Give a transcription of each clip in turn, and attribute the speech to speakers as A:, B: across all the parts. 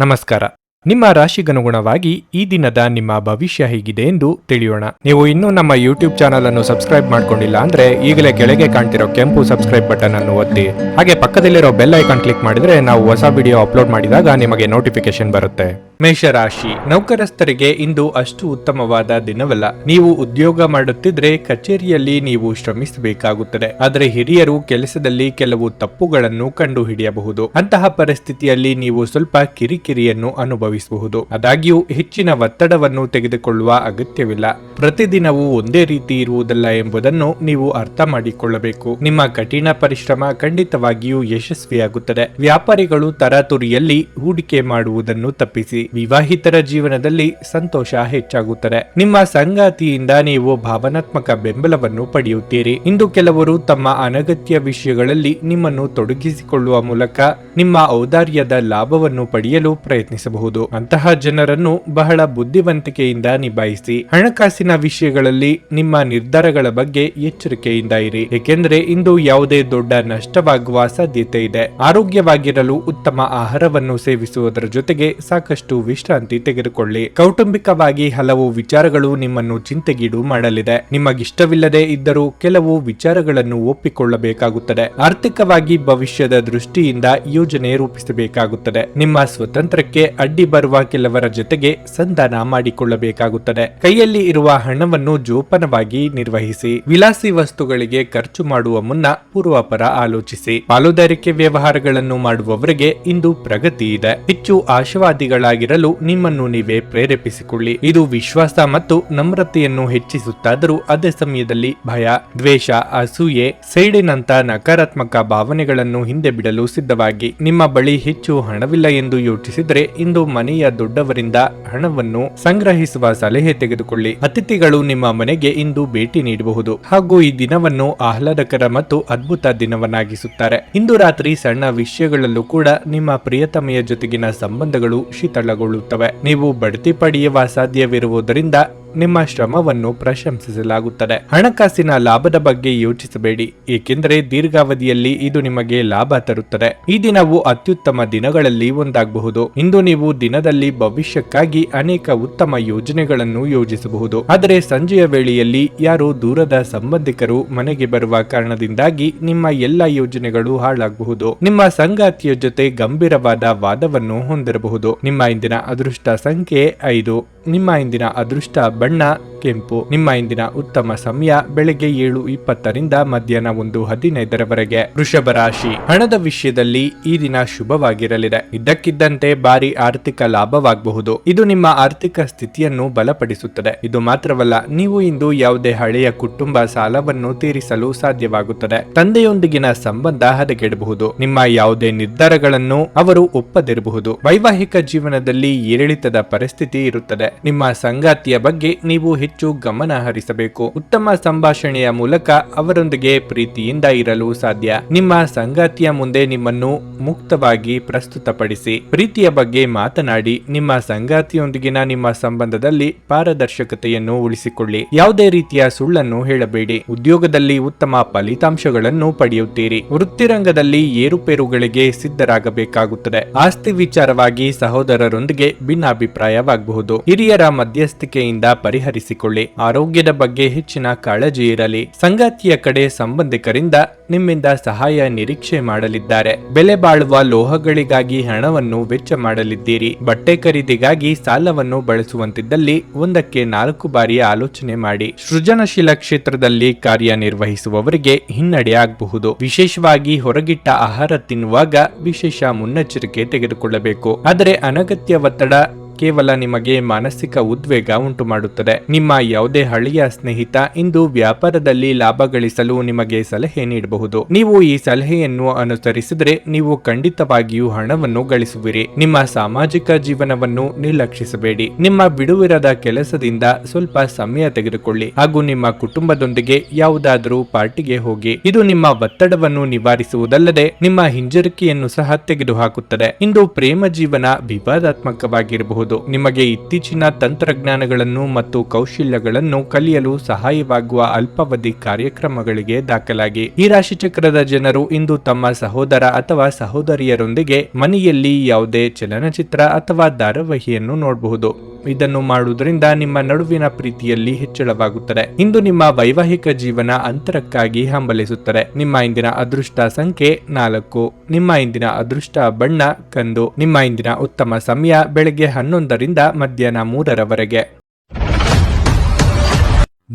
A: ನಮಸ್ಕಾರ. ನಿಮ್ಮ ರಾಶಿಗನುಗುಣವಾಗಿ ಈ ದಿನದ ನಿಮ್ಮ ಭವಿಷ್ಯ ಹೇಗಿದೆ ಎಂದು ತಿಳಿಯೋಣ. ನೀವು ಇನ್ನೂ ನಮ್ಮ ಯೂಟ್ಯೂಬ್ ಚಾನಲ್ ಅನ್ನು ಸಬ್ಸ್ಕ್ರೈಬ್ ಮಾಡ್ಕೊಂಡಿಲ್ಲ ಅಂದ್ರೆ ಈಗಲೇ ಕೆಳಗೆ ಕಾಣ್ತಿರೋ ಕೆಂಪು ಸಬ್ಸ್ಕ್ರೈಬ್ ಬಟನ್ ಅನ್ನು ಒತ್ತಿ, ಹಾಗೆ ಪಕ್ಕದಲ್ಲಿರೋ ಬೆಲ್ ಐಕಾನ್ ಕ್ಲಿಕ್ ಮಾಡಿದ್ರೆ ನಾವು ಹೊಸ ವಿಡಿಯೋ ಅಪ್ಲೋಡ್ ಮಾಡಿದಾಗ ನಿಮಗೆ ನೋಟಿಫಿಕೇಶನ್ ಬರುತ್ತೆ. ಮೇಷರಾಶಿ, ನೌಕರಸ್ಥರಿಗೆ ಇಂದು ಅಷ್ಟು ಉತ್ತಮವಾದ ದಿನವಲ್ಲ. ನೀವು ಉದ್ಯೋಗ ಮಾಡುತ್ತಿದ್ರೆ ಕಚೇರಿಯಲ್ಲಿ ನೀವು ಶ್ರಮಿಸಬೇಕಾಗುತ್ತದೆ. ಆದರೆ ಹಿರಿಯರು ಕೆಲಸದಲ್ಲಿ ಕೆಲವು ತಪ್ಪುಗಳನ್ನು ಕಂಡು ಹಿಡಿಯಬಹುದು. ಅಂತಹ ಪರಿಸ್ಥಿತಿಯಲ್ಲಿ ನೀವು ಸ್ವಲ್ಪ ಕಿರಿಕಿರಿಯನ್ನು ಅನುಭವಿಸಬಹುದು. ಆದಾಗ್ಯೂ ಹೆಚ್ಚಿನ ಒತ್ತಡವನ್ನು ತೆಗೆದುಕೊಳ್ಳುವ ಅಗತ್ಯವಿಲ್ಲ. ಪ್ರತಿದಿನವೂ ಒಂದೇ ರೀತಿ ಇರುವುದಲ್ಲ ಎಂಬುದನ್ನು ನೀವು ಅರ್ಥ ಮಾಡಿಕೊಳ್ಳಬೇಕು. ನಿಮ್ಮ ಕಠಿಣ ಪರಿಶ್ರಮ ಖಂಡಿತವಾಗಿಯೂ ಯಶಸ್ವಿಯಾಗುತ್ತದೆ. ವ್ಯಾಪಾರಿಗಳು ತರಾತುರಿಯಲ್ಲಿ ಹೂಡಿಕೆ ಮಾಡುವುದನ್ನು ತಪ್ಪಿಸಿ. ವಿವಾಹಿತರ ಜೀವನದಲ್ಲಿ ಸಂತೋಷ ಹೆಚ್ಚಾಗುತ್ತದೆ. ನಿಮ್ಮ ಸಂಗಾತಿಯಿಂದ ನೀವು ಭಾವನಾತ್ಮಕ ಬೆಂಬಲವನ್ನು ಪಡೆಯುತ್ತೀರಿ. ಇಂದು ಕೆಲವರು ತಮ್ಮ ಅನಗತ್ಯ ವಿಷಯಗಳಲ್ಲಿ ನಿಮ್ಮನ್ನು ತೊಡಗಿಸಿಕೊಳ್ಳುವ ಮೂಲಕ ನಿಮ್ಮ ಔದಾರ್ಯದ ಲಾಭವನ್ನು ಪಡೆಯಲು ಪ್ರಯತ್ನಿಸಬಹುದು. ಅಂತಹ ಜನರನ್ನು ಬಹಳ ಬುದ್ಧಿವಂತಿಕೆಯಿಂದ ನಿಭಾಯಿಸಿ. ಹಣಕಾಸಿನ ವಿಷಯಗಳಲ್ಲಿ ನಿಮ್ಮ ನಿರ್ಧಾರಗಳ ಬಗ್ಗೆ ಎಚ್ಚರಿಕೆಯಿಂದ ಇರಿ, ಏಕೆಂದರೆ ಇಂದು ಯಾವುದೇ ದೊಡ್ಡ ನಷ್ಟವಾಗುವ ಸಾಧ್ಯತೆ ಇದೆ. ಆರೋಗ್ಯವಾಗಿರಲು ಉತ್ತಮ ಆಹಾರವನ್ನು ಸೇವಿಸುವುದರ ಜೊತೆಗೆ ಸಾಕಷ್ಟು ವಿಶ್ರಾಂತಿ ತೆಗೆದುಕೊಳ್ಳಿ. ಕೌಟುಂಬಿಕವಾಗಿ ಹಲವು ವಿಚಾರಗಳು ನಿಮ್ಮನ್ನು ಚಿಂತೆಗೀಡು ಮಾಡಲಿದೆ. ನಿಮಗಿಷ್ಟವಿಲ್ಲದೆ ಇದ್ದರೂ ಕೆಲವು ವಿಚಾರಗಳನ್ನು ಒಪ್ಪಿಕೊಳ್ಳಬೇಕಾಗುತ್ತದೆ. ಆರ್ಥಿಕವಾಗಿ ಭವಿಷ್ಯದ ದೃಷ್ಟಿಯಿಂದ ಯೋಜನೆ ರೂಪಿಸಬೇಕಾಗುತ್ತದೆ. ನಿಮ್ಮ ಸ್ವತಂತ್ರಕ್ಕೆ ಅಡ್ಡಿ ಬರುವ ಕೆಲವರ ಜೊತೆಗೆ ಸಂಧಾನ ಮಾಡಿಕೊಳ್ಳಬೇಕಾಗುತ್ತದೆ. ಕೈಯಲ್ಲಿ ಇರುವ ಹಣವನ್ನು ಜೋಪಾನವಾಗಿ ನಿರ್ವಹಿಸಿ. ವಿಲಾಸಿ ವಸ್ತುಗಳಿಗೆ ಖರ್ಚು ಮಾಡುವ ಮುನ್ನ ಪೂರ್ವಾಪರ ಆಲೋಚಿಸಿ. ಪಾಲುದಾರಿಕೆ ವ್ಯವಹಾರಗಳನ್ನು ಮಾಡುವವರಿಗೆ ಇಂದು ಪ್ರಗತಿ ಇದೆ. ಹೆಚ್ಚು ಆಶಾವಾದಿಗಳಾಗಿರಲು ನಿಮ್ಮನ್ನು ನೀವೇ ಪ್ರೇರೇಪಿಸಿಕೊಳ್ಳಿ. ಇದು ವಿಶ್ವಾಸ ಮತ್ತು ನಮ್ರತೆಯನ್ನು ಹೆಚ್ಚಿಸುತ್ತಾದರೂ ಅದೇ ಸಮಯದಲ್ಲಿ ಭಯ, ದ್ವೇಷ, ಅಸೂಯೆ, ಸೇಡಿನಂತ ನಕಾರಾತ್ಮಕ ಭಾವನೆಗಳನ್ನು ಹಿಂದೆ ಬಿಡಲು ಸಿದ್ಧವಾಗಿ. ನಿಮ್ಮ ಬಳಿ ಹೆಚ್ಚು ಹಣವಿಲ್ಲ ಎಂದು ಯೋಚಿಸಿದರೆ ಇಂದು ಮನೆಯ ದೊಡ್ಡವರಿಂದ ಹಣವನ್ನು ಸಂಗ್ರಹಿಸುವ ಸಲಹೆ ತೆಗೆದುಕೊಳ್ಳಿ. ಅತಿಥಿಗಳು ನಿಮ್ಮ ಮನೆಗೆ ಇಂದು ಭೇಟಿ ನೀಡಬಹುದು ಹಾಗೂ ಈ ದಿನವನ್ನು ಆಹ್ಲಾದಕರ ಮತ್ತು ಅದ್ಭುತ ದಿನವನ್ನಾಗಿಸುತ್ತಾರೆ. ಇಂದು ರಾತ್ರಿ ಸಣ್ಣ ವಿಷಯಗಳಲ್ಲೂ ಕೂಡ ನಿಮ್ಮ ಪ್ರಿಯತಮೆಯ ಜೊತೆಗಿನ ಸಂಬಂಧಗಳು ಶೀತಲಗೊಳ್ಳುತ್ತವೆ. ನೀವು ಬಡ್ತಿ ಪಡೆಯುವ ಸಾಧ್ಯವಿರುವುದರಿಂದ ನಿಮ್ಮ ಶ್ರಮವನ್ನು ಪ್ರಶಂಸಿಸಲಾಗುತ್ತದೆ. ಹಣಕಾಸಿನ ಲಾಭದ ಬಗ್ಗೆ ಯೋಚಿಸಬೇಡಿ, ಏಕೆಂದರೆ ದೀರ್ಘಾವಧಿಯಲ್ಲಿ ಇದು ನಿಮಗೆ ಲಾಭ ತರುತ್ತದೆ. ಈ ದಿನವು ಅತ್ಯುತ್ತಮ ದಿನಗಳಲ್ಲಿ ಒಂದಾಗಬಹುದು. ಇಂದು ನೀವು ದಿನದಲ್ಲಿ ಭವಿಷ್ಯಕ್ಕಾಗಿ ಅನೇಕ ಉತ್ತಮ ಯೋಜನೆಗಳನ್ನು ಯೋಜಿಸಬಹುದು. ಆದರೆ ಸಂಜೆಯ ವೇಳೆಯಲ್ಲಿ ಯಾರೋ ದೂರದ ಸಂಬಂಧಿಕರು ಮನೆಗೆ ಬರುವ ಕಾರಣದಿಂದಾಗಿ ನಿಮ್ಮ ಎಲ್ಲ ಯೋಜನೆಗಳು ಹಾಳಾಗಬಹುದು. ನಿಮ್ಮ ಸಂಗಾತಿಯ ಜೊತೆ ಗಂಭೀರವಾದ ವಾದವನ್ನು ಹೊಂದಿರಬಹುದು. ನಿಮ್ಮ ಇಂದಿನ ಅದೃಷ್ಟ ಸಂಖ್ಯೆ 5. ನಿಮ್ಮ ಇಂದಿನ ಅದೃಷ್ಟ ಬಣ್ಣ ಕೆಂಪು. ನಿಮ್ಮ ಇಂದಿನ ಉತ್ತಮ ಸಮಯ ಬೆಳಗ್ಗೆ 7:20ರಿಂದ ಮಧ್ಯಾಹ್ನ 1:15ರವರೆಗೆ. ವೃಷಭ ರಾಶಿ, ಹಣದ ವಿಷಯದಲ್ಲಿ ಈ ದಿನ ಶುಭವಾಗಿರಲಿದೆ. ಇದ್ದಕ್ಕಿದ್ದಂತೆ ಭಾರಿ ಆರ್ಥಿಕ ಲಾಭವಾಗಬಹುದು. ಇದು ನಿಮ್ಮ ಆರ್ಥಿಕ ಸ್ಥಿತಿಯನ್ನು ಬಲಪಡಿಸುತ್ತದೆ. ಇದು ಮಾತ್ರವಲ್ಲ, ನೀವು ಇಂದು ಯಾವುದೇ ಹಳೆಯ ಕುಟುಂಬ ಸಾಲವನ್ನು ತೀರಿಸಲು ಸಾಧ್ಯವಾಗುತ್ತದೆ. ತಂದೆಯೊಂದಿಗಿನ ಸಂಬಂಧ ಹದಗೆಡಬಹುದು. ನಿಮ್ಮ ಯಾವುದೇ ನಿರ್ಧಾರಗಳನ್ನು ಅವರು ಒಪ್ಪದಿರಬಹುದು. ವೈವಾಹಿಕ ಜೀವನದಲ್ಲಿ ಏರಿಳಿತದ ಪರಿಸ್ಥಿತಿ ಇರುತ್ತದೆ. ನಿಮ್ಮ ಸಂಗಾತಿಯ ಬಗ್ಗೆ ನೀವು ಹೆಚ್ಚು ಗಮನ ಹರಿಸಬೇಕು. ಉತ್ತಮ ಸಂಭಾಷಣೆಯ ಮೂಲಕ ಅವರೊಂದಿಗೆ ಪ್ರೀತಿಯಿಂದ ಇರಲು ಸಾಧ್ಯ. ನಿಮ್ಮ ಸಂಗಾತಿಯ ಮುಂದೆ ನಿಮ್ಮನ್ನು ಮುಕ್ತವಾಗಿ ಪ್ರಸ್ತುತಪಡಿಸಿ. ಪ್ರೀತಿಯ ಬಗ್ಗೆ ಮಾತನಾಡಿ. ನಿಮ್ಮ ಸಂಗಾತಿಯೊಂದಿಗಿನ ನಿಮ್ಮ ಸಂಬಂಧದಲ್ಲಿ ಪಾರದರ್ಶಕತೆಯನ್ನು ಉಳಿಸಿಕೊಳ್ಳಿ. ಯಾವುದೇ ರೀತಿಯ ಸುಳ್ಳನ್ನು ಹೇಳಬೇಡಿ. ಉದ್ಯೋಗದಲ್ಲಿ ಉತ್ತಮ ಫಲಿತಾಂಶಗಳನ್ನು ಪಡೆಯುತ್ತೀರಿ. ವೃತ್ತಿರಂಗದಲ್ಲಿ ಏರುಪೇರುಗಳಿಗೆ ಸಿದ್ಧರಾಗಬೇಕಾಗುತ್ತದೆ. ಆಸ್ತಿ ವಿಚಾರವಾಗಿ ಸಹೋದರರೊಂದಿಗೆ ಭಿನ್ನಾಭಿಪ್ರಾಯವಾಗಬಹುದು. ಹಿರಿಯರ ಮಧ್ಯಸ್ಥಿಕೆಯಿಂದ ಪರಿಹರಿಸಿಕೊಳ್ಳಿ. ಆರೋಗ್ಯದ ಬಗ್ಗೆ ಹೆಚ್ಚಿನ ಕಾಳಜಿ ಇರಲಿ. ಸಂಗಾತಿಯ ಕಡೆ ಸಂಬಂಧಿಕರಿಂದ ನಿಮ್ಮಿಂದ ಸಹಾಯ ನಿರೀಕ್ಷೆ ಮಾಡಲಿದ್ದಾರೆ. ಬೆಲೆ ಬಾಳುವ ಲೋಹಗಳಿಗಾಗಿ ಹಣವನ್ನು ವೆಚ್ಚ ಮಾಡಲಿದ್ದೀರಿ. ಬಟ್ಟೆ ಖರೀದಿಗಾಗಿ ಸಾಲವನ್ನು ಬಳಸುವಂತಿದ್ದಲ್ಲಿ 1-4 ಬಾರಿ ಆಲೋಚನೆ ಮಾಡಿ. ಸೃಜನಶೀಲ ಕ್ಷೇತ್ರದಲ್ಲಿ ಕಾರ್ಯನಿರ್ವಹಿಸುವವರಿಗೆ ಹಿನ್ನಡೆ ಆಗಬಹುದು. ವಿಶೇಷವಾಗಿ ಹೊರಗಿಟ್ಟ ಆಹಾರ ತಿನ್ನುವಾಗ ವಿಶೇಷ ಮುನ್ನೆಚ್ಚರಿಕೆ ತೆಗೆದುಕೊಳ್ಳಬೇಕು. ಆದರೆ ಅನಗತ್ಯ ಒತ್ತಡ ಕೇವಲ ನಿಮಗೆ ಮಾನಸಿಕ ಉದ್ವೇಗ ಉಂಟು ಮಾಡುತ್ತದೆ. ನಿಮ್ಮ ಯಾವುದೇ ಹಳೆಯ ಸ್ನೇಹಿತ ಇಂದು ವ್ಯಾಪಾರದಲ್ಲಿ ಲಾಭ ಗಳಿಸಲು ನಿಮಗೆ ಸಲಹೆ ನೀಡಬಹುದು. ನೀವು ಈ ಸಲಹೆಯನ್ನು ಅನುಸರಿಸಿದರೆ ನೀವು ಖಂಡಿತವಾಗಿಯೂ ಹಣವನ್ನು ಗಳಿಸುವಿರಿ. ನಿಮ್ಮ ಸಾಮಾಜಿಕ ಜೀವನವನ್ನು ನಿರ್ಲಕ್ಷಿಸಬೇಡಿ. ನಿಮ್ಮ ಬಿಡುವಿರದ ಕೆಲಸದಿಂದ ಸ್ವಲ್ಪ ಸಮಯ ತೆಗೆದುಕೊಳ್ಳಿ ಹಾಗೂ ನಿಮ್ಮ ಕುಟುಂಬದೊಂದಿಗೆ ಯಾವುದಾದರೂ ಪಾರ್ಟಿಗೆ ಹೋಗಿ. ಇದು ನಿಮ್ಮ ಒತ್ತಡವನ್ನು ನಿವಾರಿಸುವುದಲ್ಲದೆ ನಿಮ್ಮ ಹಿಂಜರಿಕೆಯನ್ನು ಸಹ ತೆಗೆದುಹಾಕುತ್ತದೆ. ಇಂದು ಪ್ರೇಮ ಜೀವನ ವಿವಾದಾತ್ಮಕವಾಗಿರಬಹುದು. ಮಾಡಬಹುದು. ನಿಮಗೆ ಇತ್ತೀಚಿನ ತಂತ್ರಜ್ಞಾನಗಳನ್ನು ಮತ್ತು ಕೌಶಲ್ಯಗಳನ್ನು ಕಲಿಯಲು ಸಹಾಯವಾಗುವ ಅಲ್ಪಾವಧಿ ಕಾರ್ಯಕ್ರಮಗಳಿಗೆ ದಾಖಲಾಗಿ. ಈ ರಾಶಿಚಕ್ರದ ಜನರು ಇಂದು ತಮ್ಮ ಸಹೋದರ ಅಥವಾ ಸಹೋದರಿಯರೊಂದಿಗೆ ಮನೆಯಲ್ಲಿ ಯಾವುದೇ ಚಲನಚಿತ್ರ ಅಥವಾ ಧಾರಾವಾಹಿಯನ್ನು ನೋಡಬಹುದು. ಇದನ್ನು ಮಾಡುವುದರಿಂದ ನಿಮ್ಮ ನಡುವಿನ ಪ್ರೀತಿಯಲ್ಲಿ ಹೆಚ್ಚಳವಾಗುತ್ತದೆ. ಇಂದು ನಿಮ್ಮ ವೈವಾಹಿಕ ಜೀವನ ಅಂತರಕ್ಕಾಗಿ ಹಂಬಲಿಸುತ್ತದೆ. ನಿಮ್ಮ ಇಂದಿನ ಅದೃಷ್ಟ ಸಂಖ್ಯೆ 4. ನಿಮ್ಮ ಇಂದಿನ ಅದೃಷ್ಟ ಬಣ್ಣ ಕಂದು. ನಿಮ್ಮ ಇಂದಿನ ಉತ್ತಮ ಸಮಯ ಬೆಳಗ್ಗೆ 11ರಿಂದ ಮಧ್ಯಾಹ್ನ 3ರವರೆಗೆ.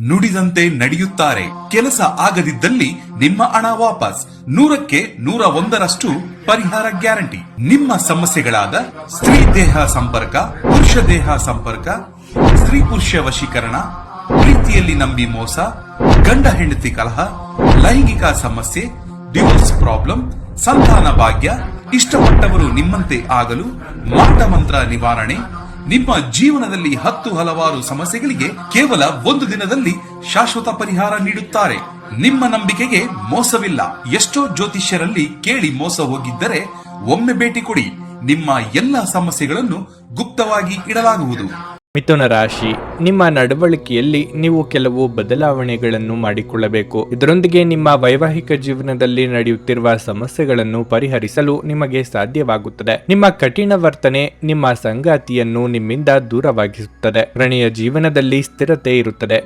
B: ನುಡಿದಂತೆ ನಡೆಯುತ್ತಾರೆ. ಕೆಲಸ ಆಗದಿದ್ದಲ್ಲಿ ನಿಮ್ಮ ಹಣ ವಾಪಸ್. 100ಕ್ಕೆ 101ರಷ್ಟು ಪರಿಹಾರ ಗ್ಯಾರಂಟಿ. ನಿಮ್ಮ ಸಮಸ್ಯೆಗಳಾದ ಸ್ತ್ರೀ ದೇಹ ಸಂಪರ್ಕ, ಪುರುಷ ದೇಹ ಸಂಪರ್ಕ, ಸ್ತ್ರೀ ಪುರುಷ ವಶೀಕರಣ, ಪ್ರೀತಿಯಲ್ಲಿ ನಂಬಿ ಮೋಸ, ಗಂಡ ಹೆಂಡತಿ ಕಲಹ, ಲೈಂಗಿಕ ಸಮಸ್ಯೆ, ಡಿವೋರ್ಸ್ ಪ್ರಾಬ್ಲಮ್, ಸಂತಾನ ಭಾಗ್ಯ, ಇಷ್ಟಪಟ್ಟವರು ನಿಮ್ಮಂತೆ ಆಗಲು ಮಾಟ ಮಂತ್ರ ನಿವಾರಣೆ, ನಿಮ್ಮ ಜೀವನದಲ್ಲಿ 10 ಹಲವಾರು ಸಮಸ್ಯೆಗಳಿಗೆ ಕೇವಲ 1 ದಿನದಲ್ಲಿ ಶಾಶ್ವತ ಪರಿಹಾರ ನೀಡುತ್ತಾರೆ. ನಿಮ್ಮ ನಂಬಿಕೆಗೆ ಮೋಸವಿಲ್ಲ. ಎಷ್ಟೋ ಜ್ಯೋತಿಷ್ಯರಲ್ಲಿ ಕೇಳಿ ಮೋಸ ಹೋಗಿದ್ದರೆ ಒಮ್ಮೆ ಭೇಟಿ ಕೊಡಿ. ನಿಮ್ಮ ಎಲ್ಲ ಸಮಸ್ಯೆಗಳನ್ನು ಗುಪ್ತವಾಗಿ ಇಡಲಾಗುವುದು.
A: ಮಿಥುನ ರಾಶಿ, ನಿಮ್ಮ ನಡವಳಿಕೆಯಲ್ಲಿ ನೀವು ಕೆಲವು ಬದಲಾವಣೆಗಳನ್ನು ಮಾಡಿಕೊಳ್ಳಬೇಕು. ಇದರೊಂದಿಗೆ ನಿಮ್ಮ ವೈವಾಹಿಕ ಜೀವನದಲ್ಲಿ ನಡೆಯುತ್ತಿರುವ ಸಮಸ್ಯೆಗಳನ್ನು ಪರಿಹರಿಸಲು ನಿಮಗೆ ಸಾಧ್ಯವಾಗುತ್ತದೆ. ನಿಮ್ಮ ಕಠಿಣ ವರ್ತನೆ ನಿಮ್ಮ ಸಂಗಾತಿಯನ್ನು ನಿಮ್ಮಿಂದ ದೂರವಾಗಿಸುತ್ತದೆ. ಪ್ರಣಯ ಜೀವನದಲ್ಲಿ ಸ್ಥಿರತೆ ಇರುತ್ತದೆ.